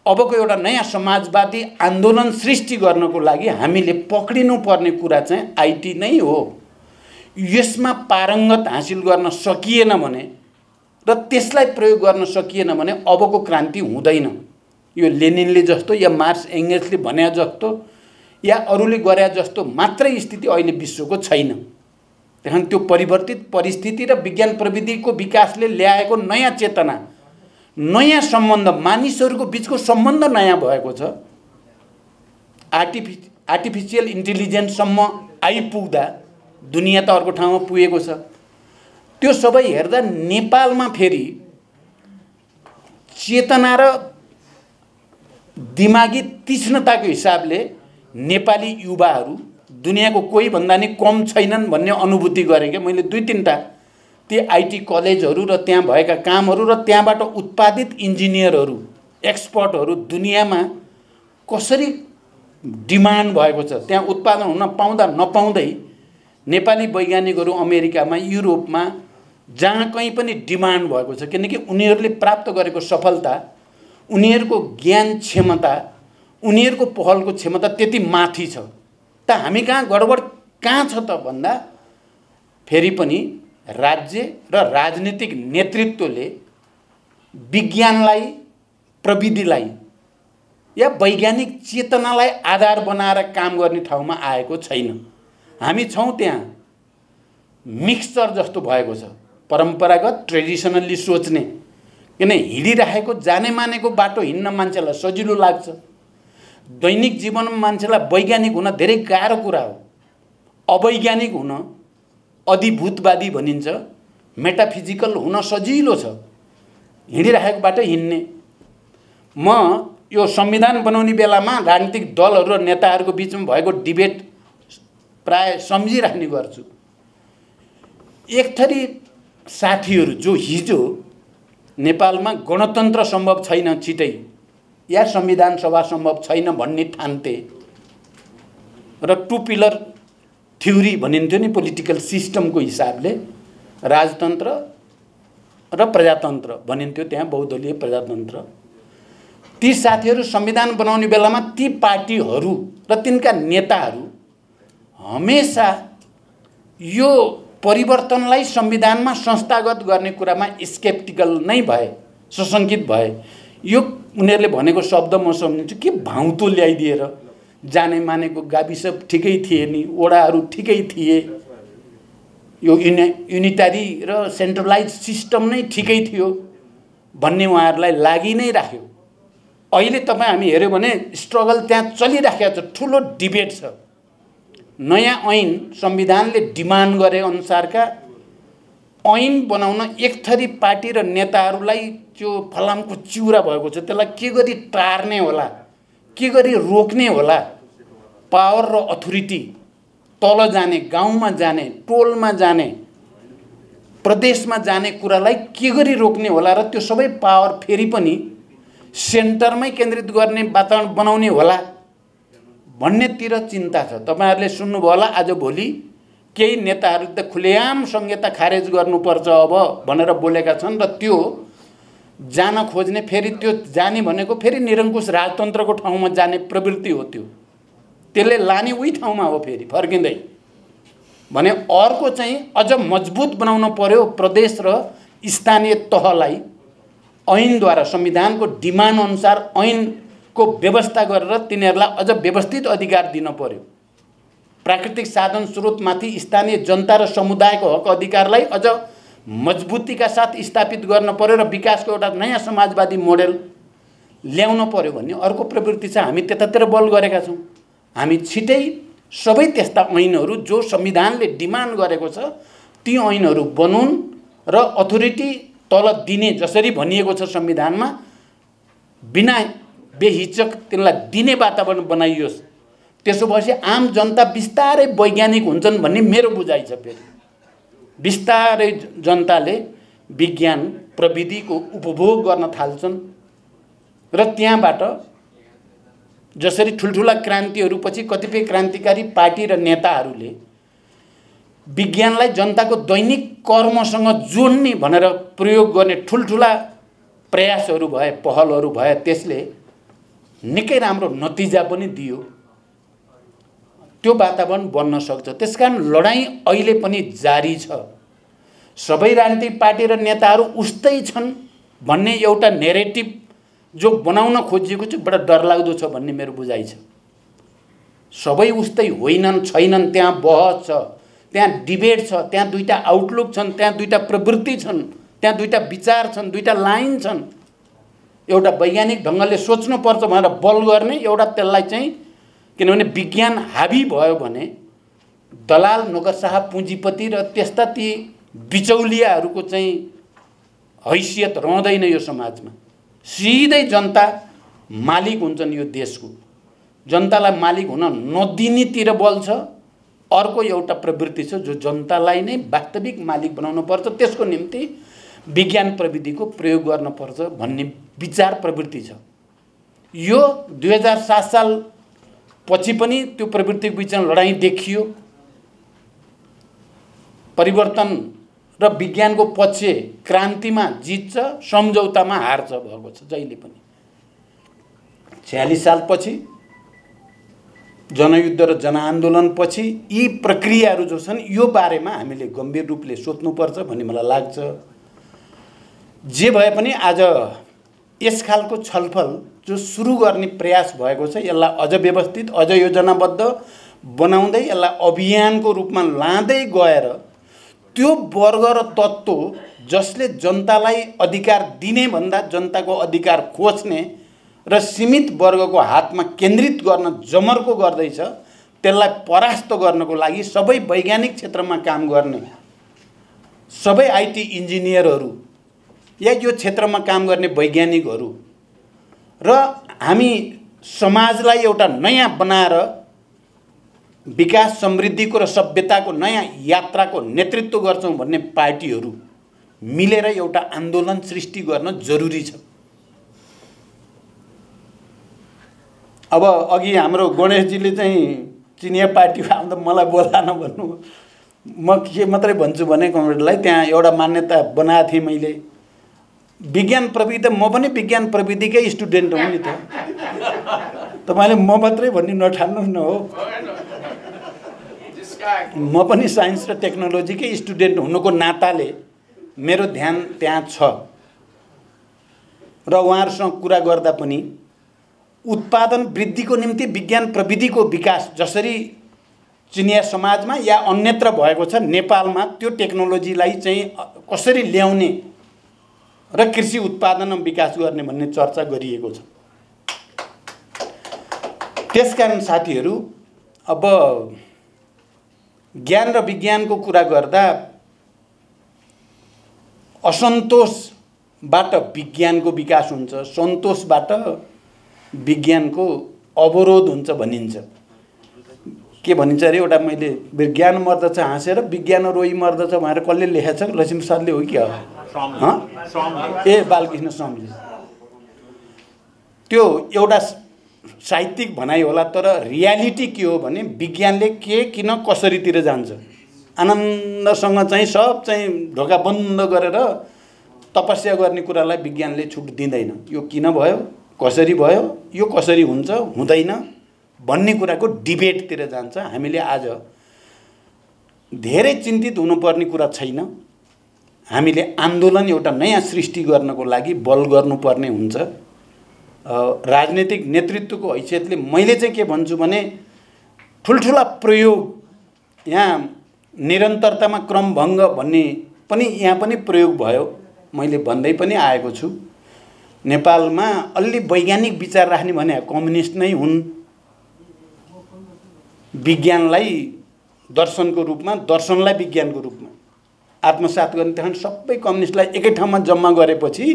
S2: अबको एउटा नयाँ समाजवादी आन्दोलन सृष्टि गर्नको लागि हामीले पक्रिनु पर्ने कुरा चाहिँ आईटी नै हो। यसमा पारङ्गत हासिल गर्न सकिएन भने र त्यसलाई प्रयोग गर्न सकिएन भने अबको क्रान्ति हुँदैन। यो लेनिनले जस्तो या मार्क्स एङ्गल्सले भने जस्तो या अरूले गरे जस्तो मात्रै स्थिति अहिले विश्वको छैन। त्यहाँ त्यो परिवर्तित परिस्थिति र विज्ञान प्रविधिको विकासले ल्याएको नयाँ चेतना, नयाँ सम्बन्ध, मानिसहरूको बीचको सम्बन्ध नयाँ भएको छ। आर्टिफिसियल इन्टेलिजेन्ससम्म आइपुग्दा दुनियाँ त अर्को ठाउँमा पुगेको छ। त्यो सबै हेर्दा नेपालमा फेरि चेतना र दिमागी तीक्ष्णताको हिसाबले नेपाली युवाहरू दुनियाँको कोही भन्दा नि कम छैनन् भन्ने अनुभूति गरेँ क्या मैले। 2-3टा ती आईटी कलेजहरू र त्यहाँ भएका कामहरू र त्यहाँबाट उत्पादित इन्जिनियरहरू, एक्सपर्टहरू दुनियाँमा कसरी डिमान्ड भएको छ। त्यहाँ उत्पादन हुन पाउँदा नपाउँदै नेपाली वैज्ञानिकहरू अमेरिकामा, युरोपमा, जहाँ कहीँ पनि डिमान्ड भएको छ। किनकि उनीहरूले प्राप्त गरेको सफलता, उनीहरूको ज्ञान क्षमता, उनीहरूको पहलको क्षमता त्यति माथि छ। त हामी कहाँ गडबड कहाँ छ त भन्दा फेरि पनि राज्य र राजनीतिक नेतृत्वले विज्ञानलाई, प्रविधिलाई या वैज्ञानिक चेतनालाई आधार बनाएर काम गर्ने ठाउँमा आएको छैन। हामी छौँ त्यहाँ मिक्सचर जस्तो भएको छ, परम्परागत ट्रेडिसनल्ली सोच्ने, किन हिँडिरहेको जाने मानेको बाटो हिँड्न मान्छेलाई सजिलो लाग्छ। दैनिक जीवनमा मान्छेलाई वैज्ञानिक हुन धेरै गाह्रो कुरा हो। अवैज्ञानिक हुन अधिभूतवादी भनिन्छ, मेटाफिजिकल हुन सजिलो छ, हिँडिरहेको बाटो हिँड्ने। म यो संविधान बनाउने बेलामा राजनीतिक दलहरू र नेताहरूको बिचमा भएको डिबेट प्राय सम्झिराख्ने गर्छु। एक थरी साथीहरू जो हिजो नेपालमा गणतन्त्र सम्भव छैन छिटै या संविधान सभा सम्भव छैन भन्ने ठान्थे र टु पिलर थ्योरी भनिन्थ्यो नि पोलिटिकल सिस्टमको हिसाबले, राजतन्त्र र प्रजातन्त्र भनिन्थ्यो, त्यहाँ बहुदलीय प्रजातन्त्र। ती साथीहरू संविधान बनाउने बेलामा ती पार्टीहरू र तिनका नेताहरू हमेशा यो परिवर्तनलाई संविधानमा संस्थागत गर्ने कुरामा स्केप्टिकल नै भए, सशङ्कित भए। यो उनीहरूले भनेको शब्द म सम्झिन्छु, के भाउतो ल्याइदिएर जाने मानेको गाविस ठिकै थिए नि, वडाहरू ठिकै थिए, यो युनिटारी र सेन्ट्रलाइज सिस्टम नै ठिकै थियो भन्ने उहाँहरूलाई लागि नै राख्यो। अहिले तपाईँ हामी हेऱ्यौँ भने स्ट्रगल त्यहाँ चलिराखेको छ, ठुलो डिबेट छ। नयाँ ऐन संविधानले डिमान्ड गरे अनुसारका ऐन बनाउन एक थरी पार्टी र नेताहरूलाई त्यो फलामको चिउरा भएको छ, त्यसलाई के गरी टार्ने होला, के गरी रोक्ने होला, पावर र अथोरिटी तल जाने, गाउँमा जाने, टोलमा जाने, प्रदेशमा जाने कुरालाई के गरी रोक्ने होला र त्यो सबै पावर फेरि पनि सेन्टरमै केन्द्रित गर्ने वातावरण बनाउने होला भन्नेतिर चिन्ता छ। तपाईहरुले सुन्नुभयो होला आजभोलि केही नेताहरू त खुलेआम संहिता खारेज गर्नुपर्छ अब भनेर बोलेका छन् र त्यो जान खोज्ने, फेरि त्यो जाने भनेको फेरि निरङ्कुश राजतन्त्रको ठाउँमा जाने प्रवृत्ति हो। त्यो त्यसले लाने उही ठाउँमा हो फेरि फर्किँदै भने। अर्को चाहिँ अझ मजबुत बनाउन पर्यो प्रदेश र स्थानीय तहलाई ऐनद्वारा, संविधानको डिमान्ड अनुसार ऐनको व्यवस्था गरेर तिनीहरूलाई अझ व्यवस्थित अधिकार दिन पर्यो। प्राकृतिक साधन स्रोतमाथि स्थानीय जनता र समुदायको हक अधिकारलाई अझ मजबुतीका साथ स्थापित गर्न पर्यो र विकासको एउटा नयाँ समाजवादी मोडेल ल्याउन पर्यो भन्ने अर्को प्रवृत्ति छ। हामी त्यतातिर बल गरेका छौँ। हामी छिटै सबै त्यस्ता ऐनहरू जो संविधानले डिमान्ड गरेको छ ती ऐनहरू बनुन् र अथोरिटी तल दिने जसरी भनिएको छ संविधानमा बिना बेहिचक तिनलाई दिने वातावरण बनाइयोस्। त्यसो भएपछि आम जनता बिस्तारै वैज्ञानिक हुन्छन् भन्ने मेरो बुझाइ छ। फेरि बिस्तारै जनताले विज्ञान प्रविधिको उपभोग गर्न थाल्छन् र त्यहाँबाट जसरी ठुल्ठुला क्रान्तिहरू पछि कतिपय क्रान्तिकारी पार्टी र नेताहरूले विज्ञानलाई जनताको दैनिक कर्मसँग जोड्ने भनेर प्रयोग गर्ने ठुल्ठुला प्रयासहरू भए, पहलहरू भए, त्यसले निकै राम्रो नतिजा पनि दियो। त्यो वातावरण बन्न सक्छ। त्यसकारण लडाईँ अहिले पनि जारी छ। सबै राजनीतिक पार्टी र नेताहरू उस्तै छन् भन्ने एउटा नेरेटिभ जो बनाउन खोजिएको छ बडा डरलाग्दो छ भन्ने मेरो बुझाइ छ। सबै उस्तै होइनन्, छैनन्, त्यहाँ बहस छ, त्यहाँ डिबेट छ, त्यहाँ दुईटा आउटलुक छन्, त्यहाँ दुईटा प्रवृत्ति छन्, त्यहाँ दुईटा विचार छन्, दुईटा लाइन छन्। एउटा वैज्ञानिक ढङ्गले सोच्नुपर्छ भनेर बल गर्ने, एउटा त्यसलाई चाहिँ किनभने विज्ञान हाबी भयो भने दलाल, नोकरशाह, पुँजीपति र त्यस्ता ती बिचौलियाहरूको चाहिँ हैसियत रहँदैन यो समाजमा। सिधै जनता मालिक हुन्छन् यो देशको। जनतालाई मालिक हुन नदिनेतिर बल छ। अर्को एउटा प्रवृत्ति छ जो जनतालाई नै वास्तविक मालिक बनाउनु पर्छ, त्यसको निम्ति विज्ञान प्रविधिको प्रयोग गर्न पर्छ भन्ने विचार प्रवृत्ति छ। यो 2007 साल पछि पनि त्यो प्रवृत्तिको बिचमा लडाईँ देखियो। परिवर्तन र विज्ञानको पक्ष क्रान्तिमा जित्छ, सम्झौतामा हार्छ भएको छ जहिले पनि। 46 साल पछि जनयुद्ध र जनआन्दोलनपछि यी प्रक्रियाहरू जो छन् यो बारेमा हामीले गम्भीर रूपले सोच्नुपर्छ भन्ने मलाई लाग्छ। जे भए पनि आज यस खालको छलफल जो सुरु गर्ने प्रयास भएको छ यसलाई अझ व्यवस्थित अझ योजनाबद्ध बनाउँदै यसलाई अभियानको रूपमा लाँदै गएर त्यो वर्ग र तत्त्व जसले जनतालाई अधिकार दिने भन्दा जनताको अधिकार खोज्ने र सीमित वर्गको हातमा केन्द्रित गर्न जमर्को गर्दैछ त्यसलाई परास्त गर्नको लागि सबै वैज्ञानिक क्षेत्रमा काम गर्ने सबै आइटी इन्जिनियरहरू या यो क्षेत्रमा काम गर्ने वैज्ञानिकहरू र हामी समाजलाई एउटा नयाँ बनाएर विकास समृद्धिको र सभ्यताको नयाँ यात्राको नेतृत्व गर्छौं भन्ने पार्टीहरू मिलेर एउटा आन्दोलन सृष्टि गर्न जरुरी छ। अब अघि हाम्रो गणेशजीले चाहिँ चिनिया पार्टीमा आउँदा मलाई बोलान भन्नु, म के मात्रै भन्छु भने कमरेडलाई त्यहाँ एउटा मान्यता बनाएको थिएँ मैले, विज्ञान प्रविधि म पनि विज्ञान प्रविधिकै स्टुडेन्ट हुँ नि त, तपाईले म मात्रै भन्ने नठान्नुहोस् न हो, म पनि साइन्स र टेक्नोलोजीकै स्टुडेन्ट हुनुको नाताले मेरो ध्यान त्यहाँ छ र उहाँहरूसँग कुरा गर्दा पनि उत्पादन वृद्धिको निम्ति विज्ञान प्रविधिको विकास जसरी चिनिया समाजमा या अन्यत्र भएको छ नेपालमा त्यो टेक्नोलोजीलाई चाहिँ कसरी ल्याउने र कृषि उत्पादन विकास गर्ने भन्ने चर्चा गरिएको छ। त्यसकारण साथीहरू अब ज्ञान र विज्ञानको कुरा गर्दा असन्तोषबाट विज्ञानको विकास हुन्छ, सन्तोषबाट विज्ञानको अवरोध हुन्छ भनिन्छ। के भनिन्छ अरे एउटा मैले विज्ञान मर्दछ हाँसेर विज्ञान रोइ मर्दछ भनेर कसले लेखेछ, लक्ष्मी प्रसादले हो कि ए बालकृष्ण समले, त्यो एउटा साहित्यिक भनाइ होला तर रियालिटी के हो भने विज्ञानले के किन कसरीतिर जान्छ, आनन्दसँग चाहिँ सब चाहिँ ढोका बन्द गरेर तपस्या गर्ने कुरालाई विज्ञानले छुट दिँदैन। यो किन भयो, कसरी भयो, यो कसरी हुन्छ हुँदैन भन्ने कुराको डिबेटतिर जान्छ। हामीले आज धेरै चिन्तित हुनुपर्ने कुरा छैन, हामीले आन्दोलन एउटा नयाँ सृष्टि गर्नको लागि बल गर्नुपर्ने हुन्छ। राजनीतिक नेतृत्वको हैसियतले मैले चाहिँ के भन्छु भने ठुल्ठुला प्रयोग यहाँ निरन्तरतामा क्रमभङ्ग भन्ने पनि यहाँ पनि प्रयोग भयो, मैले भन्दै पनि आएको छु। नेपालमा अलि वैज्ञानिक विचार राख्ने भने कम्युनिस्ट नै हुन्, विज्ञानलाई दर्शनको रूपमा दर्शनलाई विज्ञानको रूपमा आत्मसात गर्ने त्यहाँ सबै कम्युनिस्टलाई एकै ठाउँमा जम्मा गरेपछि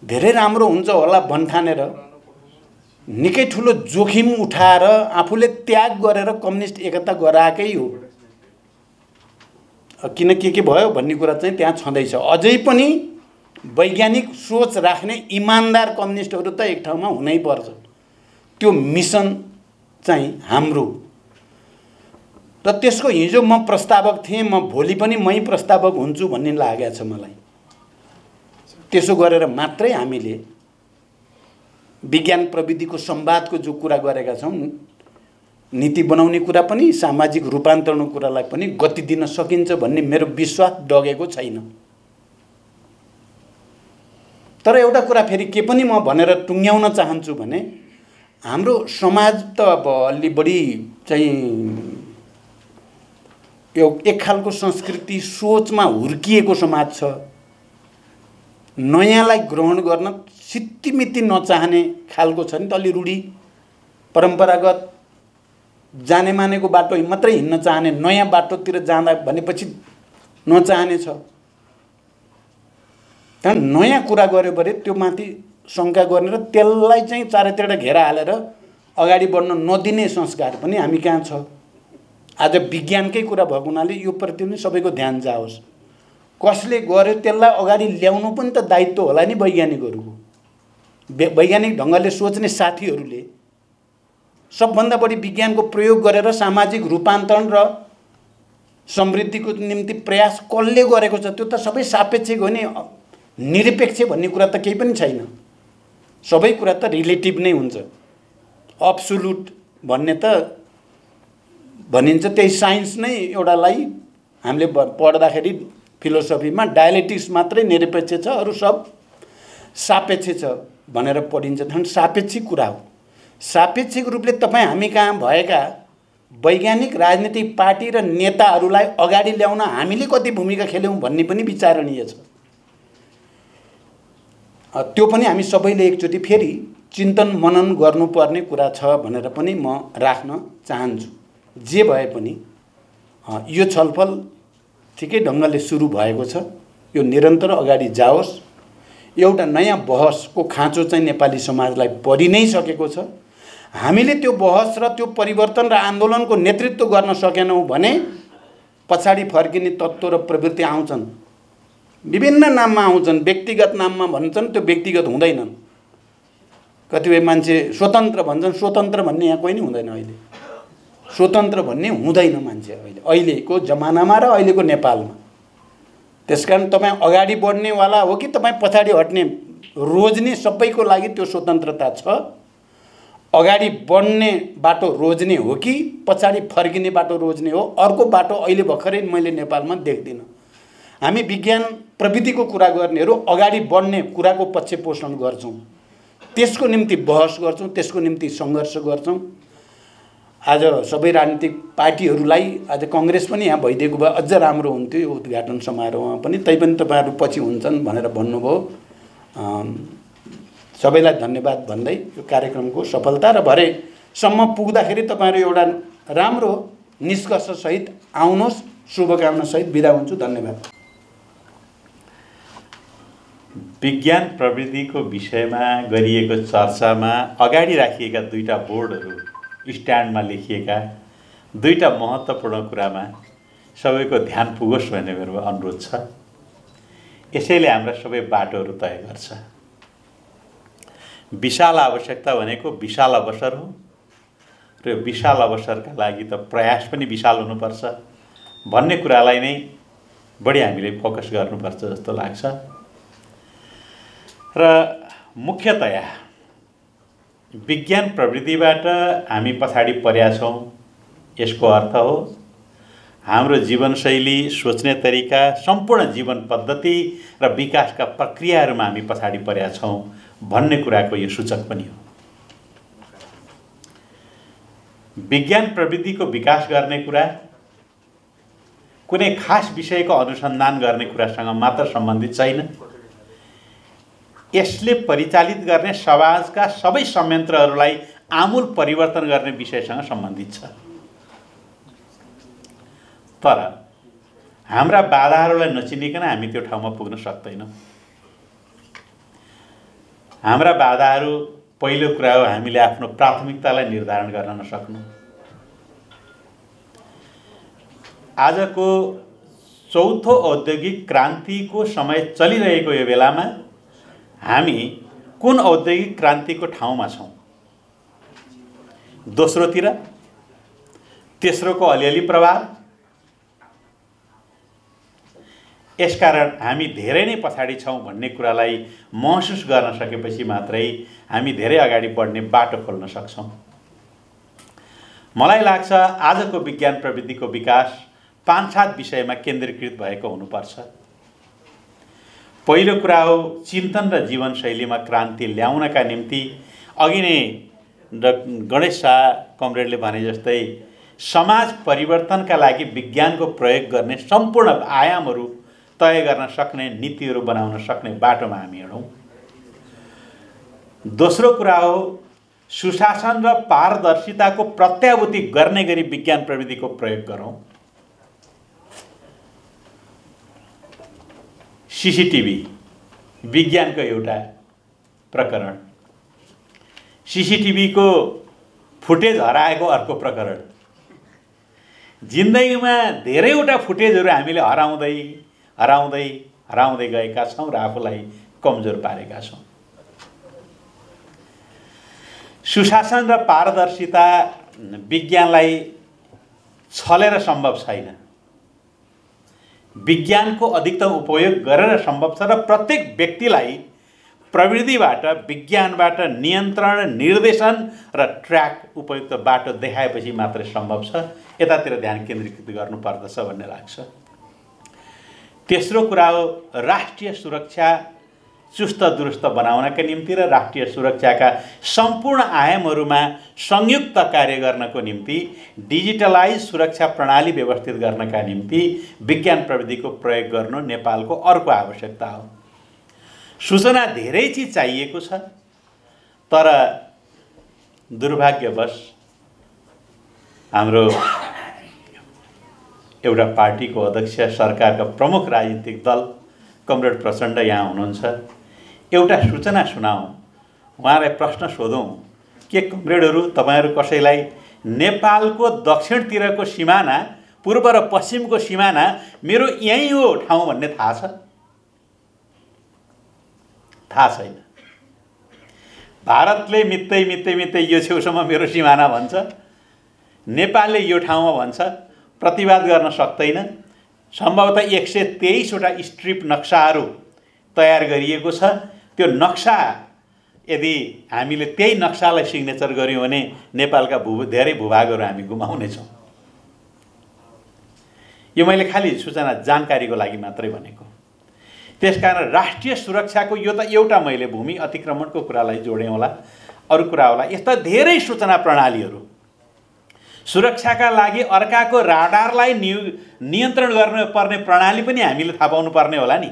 S2: धेरै राम्रो हुन्छ होला भन्ठानेर निकै ठुलो जोखिम उठाएर आफूले त्याग गरेर कम्युनिस्ट एकता गराएकै हो। किन के भयो भन्ने कुरा चाहिँ त्यहाँ छँदैछ। अझै पनि वैज्ञानिक सोच राख्ने इमानदार कम्युनिस्टहरू त एक ठाउँमा हुनै पर्छ, त्यो मिसन चाहिँ हाम्रो। र त्यसको हिजो म प्रस्तावक थिएँ, म भोलि पनि मै प्रस्तावक हुन्छु भन्ने लागेको छ मलाई। त्यसो गरेर मात्रै हामीले विज्ञान प्रविधिको संवादको जो कुरा गरेका छौँ, नीति बनाउने कुरा पनि सामाजिक रूपान्तरणको कुरालाई पनि गति दिन सकिन्छ भन्ने मेरो विश्वास डगेको छैन। तर एउटा कुरा फेरि के पनि म भनेर टुङ्ग्याउन चाहन्छु भने हाम्रो समाज त अब अलि बढी चाहिँ यो एक खालको संस्कृति सोचमा हुर्किएको समाज छ, नयाँलाई ग्रहण गर्न सित्तिमिति नचाहने खालको छ नि त, अलि रूढी परम्परागत जाने मानेको बाटो मात्रै हिँड्न चाहने, नयाँ बाटोतिर जाँदा भनेपछि नचाहने छ। त्यहाँ नयाँ कुरा गर्यो भने त्यो माथि शङ्का गर्ने र त्यसलाई चाहिँ चारैतिर घेरा हालेर अगाडि बढ्न नदिने संस्कार पनि हामी कहाँ छ। आज विज्ञानकै कुरा भएको हुनाले यो प्रति पनि सबैको ध्यान जाओस्, कसले गर्यो त्यसलाई अगाडि ल्याउनु पनि त दायित्व होला नि वैज्ञानिकहरूको। वैज्ञानिक ढङ्गले सोच्ने साथीहरूले सबभन्दा बढी विज्ञानको प्रयोग गरेर सामाजिक रूपान्तरण र समृद्धिको निम्ति प्रयास कसले गरेको छ त्यो त सबै सापेक्षिक हो नि, निरपेक्ष भन्ने कुरा त केही पनि छैन। सबै कुरा त रिलेटिभ नै हुन्छ, अब्सोल्युट भन्ने त भनिन्छ त्यही साइन्स नै एउटालाई हामीले पढ्दाखेरि फिलोसफीमा डायलेक्टिक्स मात्रै निरपेक्ष छ, अरू सब सापेक्ष छ भनेर पढिन्छ। झन् सापेक्षिक कुरा हो। सापेक्षिक रूपले तपाईँ हामी कहाँ भएका वैज्ञानिक राजनीतिक पार्टी र नेताहरूलाई अगाडि ल्याउन हामीले कति भूमिका खेल्यौँ भन्ने पनि विचारणीय छ। त्यो पनि हामी सबैले एकचोटि फेरि चिन्तन मनन गर्नुपर्ने कुरा छ भनेर पनि म राख्न चाहन्छु। जे भए पनि यो छलफल ठिकै ढङ्गले सुरु भएको छ, यो निरन्तर अगाडि जाओस्। एउटा नयाँ बहसको खाँचो चाहिँ नेपाली समाजलाई परि नै सकेको छ। हामीले त्यो बहस र त्यो परिवर्तन र आन्दोलनको नेतृत्व गर्न सकेनौँ भने पछाडि फर्किने तत्त्व र प्रवृत्ति आउँछन्, विभिन्न नाममा आउँछन्। व्यक्तिगत नाममा भन्छन्, त्यो व्यक्तिगत हुँदैनन्। कतिपय मान्छे स्वतन्त्र भन्छन्, स्वतन्त्र भन्ने यहाँ कोही नै हुँदैन। अहिले स्वतन्त्र भन्ने हुँदैन मान्छे अहिलेको जमानामा र अहिलेको नेपालमा। त्यसकारण तपाईँ अगाडि बढ्नेवाला हो कि तपाईँ पछाडि हट्ने रोज्ने, सबैको लागि त्यो स्वतन्त्रता छ। अगाडि बढ्ने बाटो रोज्ने हो कि पछाडि फर्किने बाटो रोज्ने हो, अर्को बाटो अहिले भर्खरै मैले नेपालमा देख्दिनँ। हामी विज्ञान प्रविधिको कुरा गर्नेहरू अगाडि बढ्ने कुराको पक्ष पोषण गर्छौँ, त्यसको निम्ति बहस गर्छौँ, त्यसको निम्ति सङ्घर्ष गर्छौँ। आज सबै राजनीतिक पार्टीहरूलाई, आज काङ्ग्रेस पनि यहाँ भइदिएको भए अझ राम्रो हुन्थ्यो यो उद्घाटन समारोहमा पनि। तैपनि तपाईँहरू पछि हुन्छन् भनेर भन्नुभयो। सबैलाई धन्यवाद भन्दै यो कार्यक्रमको सफलता र भरेसम्म पुग्दाखेरि तपाईँहरू एउटा राम्रो निष्कर्षसहित आउनुहोस्। शुभकामनासहित बिदा हुन्छु। धन्यवाद।
S3: विज्ञान प्रविधिको विषयमा गरिएको चर्चामा अगाडि राखिएका दुईटा बोर्डहरू स्ट्यान्डमा लेखिएका दुईटा महत्त्वपूर्ण कुरामा सबैको ध्यान पुगोस् भन्ने मेरो अनुरोध छ। यसैले हाम्रा सबै बाटोहरू तय गर्छ। विशाल आवश्यकता भनेको विशाल अवसर हो र यो विशाल अवसरका लागि त प्रयास पनि विशाल हुनुपर्छ भन्ने कुरालाई नै बढी हामीले फोकस गर्नुपर्छ जस्तो लाग्छ। र मुख्यतया विज्ञान प्रविधिबाट हामी पछाडि परेका छौँ, यसको अर्थ हो हाम्रो जीवनशैली, सोच्ने तरिका, सम्पूर्ण जीवन पद्धति र विकासका प्रक्रियाहरूमा हामी पछाडि परेका छौँ भन्ने कुराको यो सूचक पनि हो। विज्ञान प्रविधिको विकास गर्ने कुरा कुनै खास विषयको अनुसन्धान गर्ने कुरासँग मात्र सम्बन्धित छैन। यसले परिचालित गर्ने समाजका सबै संयन्त्रहरूलाई आमूल परिवर्तन गर्ने विषयसँग सम्बन्धित छ। तर हाम्रा बाधाहरूलाई नचिनिकन हामी त्यो ठाउँमा पुग्न सक्दैनौँ। हाम्रा बाधाहरू पहिलो कुरा हो हामीले आफ्नो प्राथमिकतालाई निर्धारण गर्न नसक्नु। आजको चौथो औद्योगिक क्रान्तिको समय चलिरहेको यो बेलामा हामी कुन औद्योगिक क्रान्तिको ठाउँमा छौँ? दोस्रोतिर, तेस्रोको अलिअलि प्रभाव। यसकारण हामी धेरै नै पछाडि छौँ भन्ने कुरालाई महसुस गर्न सकेपछि मात्रै हामी धेरै अगाडि बढ्ने बाटो खोल्न सक्छौँ। मलाई लाग्छ आजको विज्ञान प्रविधिको विकास 5-7 विषयमा केन्द्रीकृत भएको हुनुपर्छ। पहिलो कुरा हो चिन्तन र जीवनशैलीमा क्रान्ति ल्याउनका निम्ति अघि नै गणेश शाह कमरेडले भने जस्तै समाज परिवर्तनका लागि विज्ञानको प्रयोग गर्ने सम्पूर्ण आयामहरू तय गर्न सक्ने, नीतिहरू बनाउन सक्ने बाटोमा हामी हिँडौँ। दोस्रो कुरा हो सुशासन र पारदर्शिताको प्रत्याभूति गर्ने गरी विज्ञान प्रविधिको प्रयोग गरौँ। सीसीटीभी विज्ञानको एउटा प्रकरण, सीसीटीभीको फुटेज हराएको अर्को प्रकरण। जिन्दगीमा धेरैवटा फुटेजहरू हामीले हराउँदै गएका छौँ र आफूलाई कमजोर पारेका छौँ। सुशासन र पारदर्शिता विज्ञानलाई छलेर सम्भव छैन। विज्ञानको अधिकतम उपयोग गरेर सम्भव छ र प्रत्येक व्यक्तिलाई प्रविधिबाट विज्ञानबाट नियन्त्रण निर्देशन र ट्र्याक उपयुक्त बाटो देखाएपछि मात्रै सम्भव छ। यतातिर ध्यान केन्द्रीकृत गर्नुपर्दछ भन्ने लाग्छ। तेस्रो कुरा हो राष्ट्रिय सुरक्षा चुस्त दुरुस्त बनाउनका निम्ति र राष्ट्रिय सुरक्षाका सम्पूर्ण आयामहरूमा संयुक्त कार्य गर्नको निम्ति डिजिटलाइज सुरक्षा प्रणाली व्यवस्थित गर्नका निम्ति विज्ञान प्रविधिको प्रयोग गर्नु नेपालको अर्को आवश्यकता हो। सूचना धेरै चिज चाहिएको छ, तर दुर्भाग्यवश हाम्रो एउटा पार्टीको अध्यक्ष, सरकारका प्रमुख राजनीतिक दल कमरेड प्रचण्ड यहाँ हुनुहुन्छ। एउटा सूचना सुनाऊँ, उहाँलाई प्रश्न सोधौँ, के कमरेडहरू तपाईहरू कसैलाई नेपालको दक्षिणतिरको सिमाना, पूर्व र पश्चिमको सिमाना मेरो यहीँ हो ठाउँ भन्ने थाहा छ? थाहा छैन। भारतले मित्तै मित्तै मित्तै यो छेउसम्म मेरो सिमाना भन्छ, नेपालले यो ठाउँमा भन्छ, प्रतिवाद गर्न सक्दैन। सम्भवतः 123वटा स्ट्रिप नक्साहरू तयार गरिएको छ। त्यो नक्सा यदि हामीले त्यही नक्सालाई सिग्नेचर गर्यौँ भने नेपालका धेरै भूभागहरू हामी गुमाउनेछौँ। यो मैले खालि सूचना जानकारीको लागि मात्रै भनेको। त्यसकारण राष्ट्रिय सुरक्षाको यो त एउटा मैले भूमि अतिक्रमणको कुरालाई जोडेँ होला, अरू कुरा होला। यस्ता धेरै सूचना प्रणालीहरू, सुरक्षाका लागि अर्काको राडारलाई नियन्त्रण गर्नुपर्ने प्रणाली पनि हामीले थाहा पाउनु पर्ने होला नि।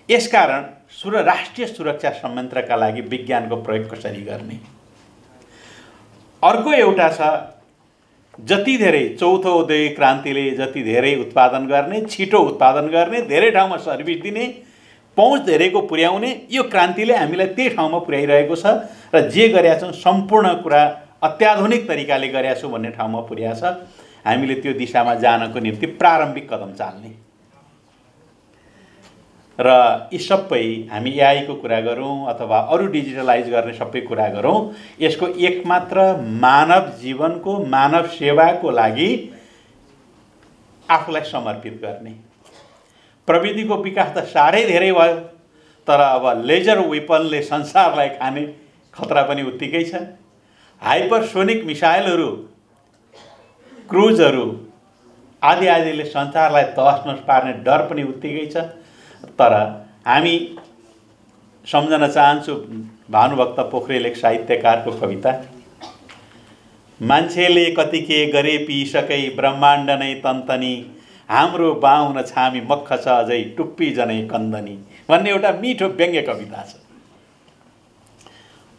S3: यसकारण राष्ट्रिय सुरक्षा संयन्त्रका लागि विज्ञानको प्रयोग कसरी गर्ने? अर्को एउटा छ, जति धेरै चौथो औद्योगिक क्रान्तिले जति धेरै उत्पादन गर्ने, छिटो उत्पादन गर्ने, धेरै ठाउँमा सर्भिस दिने, पहुँच धेरैको पुर्याउने, यो क्रान्तिले हामीलाई त्यही ठाउँमा पुर्याइरहेको छ र जे गरेका छौँ सम्पूर्ण कुरा अत्याधुनिक तरिकाले गरेका छौँ भन्ने ठाउँमा पुर्याएको छ। हामीले त्यो दिशामा जानको निम्ति प्रारम्भिक कदम चाल्ने र यी सबै हामी एआईको कुरा गरौँ अथवा अरू डिजिटलाइज गर्ने सबै कुरा गरौँ, यसको एकमात्र मानव जीवनको, मानव सेवाको लागि आफूलाई समर्पित गर्ने। प्रविधिको विकास त साह्रै धेरै भयो, तर अब लेजर वेपनले संसारलाई खाने खतरा पनि उत्तिकै छ। हाइपरसोनिक मिसाइलहरू, क्रुजहरू आदिले संसारलाई तहस पार्ने डर पनि उत्तिकै छ। तर हामी सम्झन चाहन्छु भानुभक्त पोखरेल एक साहित्यकारको कविता, मान्छेले कति के गरे पिसकै ब्रह्माण्ड नै तन्तनी, हाम्रो बाहुन छामी मक्ख छ अझै टुप्पी जनै कन्दनी भन्ने एउटा मिठो व्यङ्ग्य कविता छ।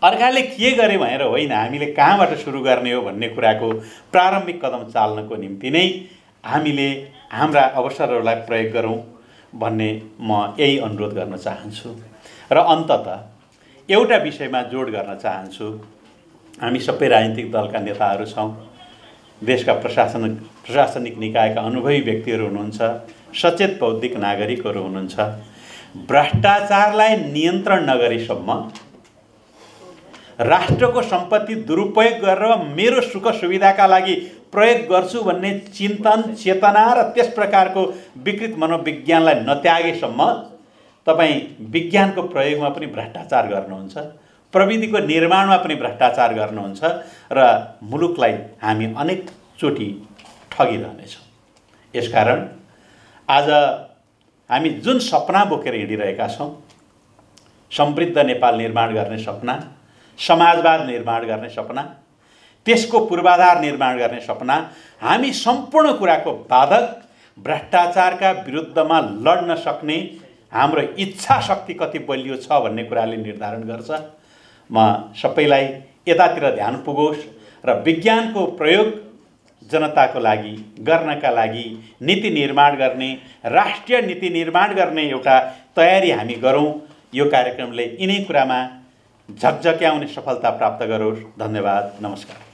S3: अर्काले के गरे भनेर होइन, हामीले कहाँबाट सुरु गर्ने हो भन्ने कुराको प्रारम्भिक कदम चाल्नको निम्ति नै हामीले हाम्रा अवसरहरूलाई प्रयोग गरौँ भन्ने म यही अनुरोध गर्न चाहन्छु। र अन्ततः एउटा विषयमा जोड गर्न चाहन्छु। हामी सबै राजनीतिक दलका नेताहरू छौँ, देशका प्रशासनिक निकायका अनुभवी व्यक्तिहरू हुनुहुन्छ, सचेत बौद्धिक नागरिकहरू हुनुहुन्छ। भ्रष्टाचारलाई नियन्त्रण नगरेसम्म, राष्ट्रको सम्पत्ति दुरुपयोग गरेर मेरो सुख सुविधाका लागि प्रयोग गर्छु भन्ने चिन्तन, चेतना र त्यस प्रकारको विकृत मनोविज्ञानलाई नत्यागेसम्म तपाईँ विज्ञानको प्रयोगमा पनि भ्रष्टाचार गर्नुहुन्छ, प्रविधिको निर्माणमा पनि भ्रष्टाचार गर्नुहुन्छ र मुलुकलाई हामी अनेकचोटि ठगिरहनेछौँ। यसकारण आज हामी जुन सपना बोकेर हिँडिरहेका छौँ, समृद्ध नेपाल निर्माण गर्ने सपना, समाजवाद निर्माण गर्ने सपना, त्यसको पूर्वाधार निर्माण गर्ने सपना, हामी सम्पूर्ण कुराको बाधक भ्रष्टाचारका विरुद्धमा लड्न सक्ने हाम्रो इच्छा शक्ति कति बलियो छ भन्ने कुराले निर्धारण गर्छ। म सबैलाई यतातिर ध्यान पुगोस् र विज्ञानको प्रयोग जनताको लागि गर्नका लागि नीति निर्माण गर्ने, राष्ट्रिय नीति निर्माण गर्ने एउटा तयारी हामी गरौँ। यो कार्यक्रमले यिनै कुरामा झकझक्याउने सफलता प्राप्त गरोस्। धन्यवाद, नमस्कार।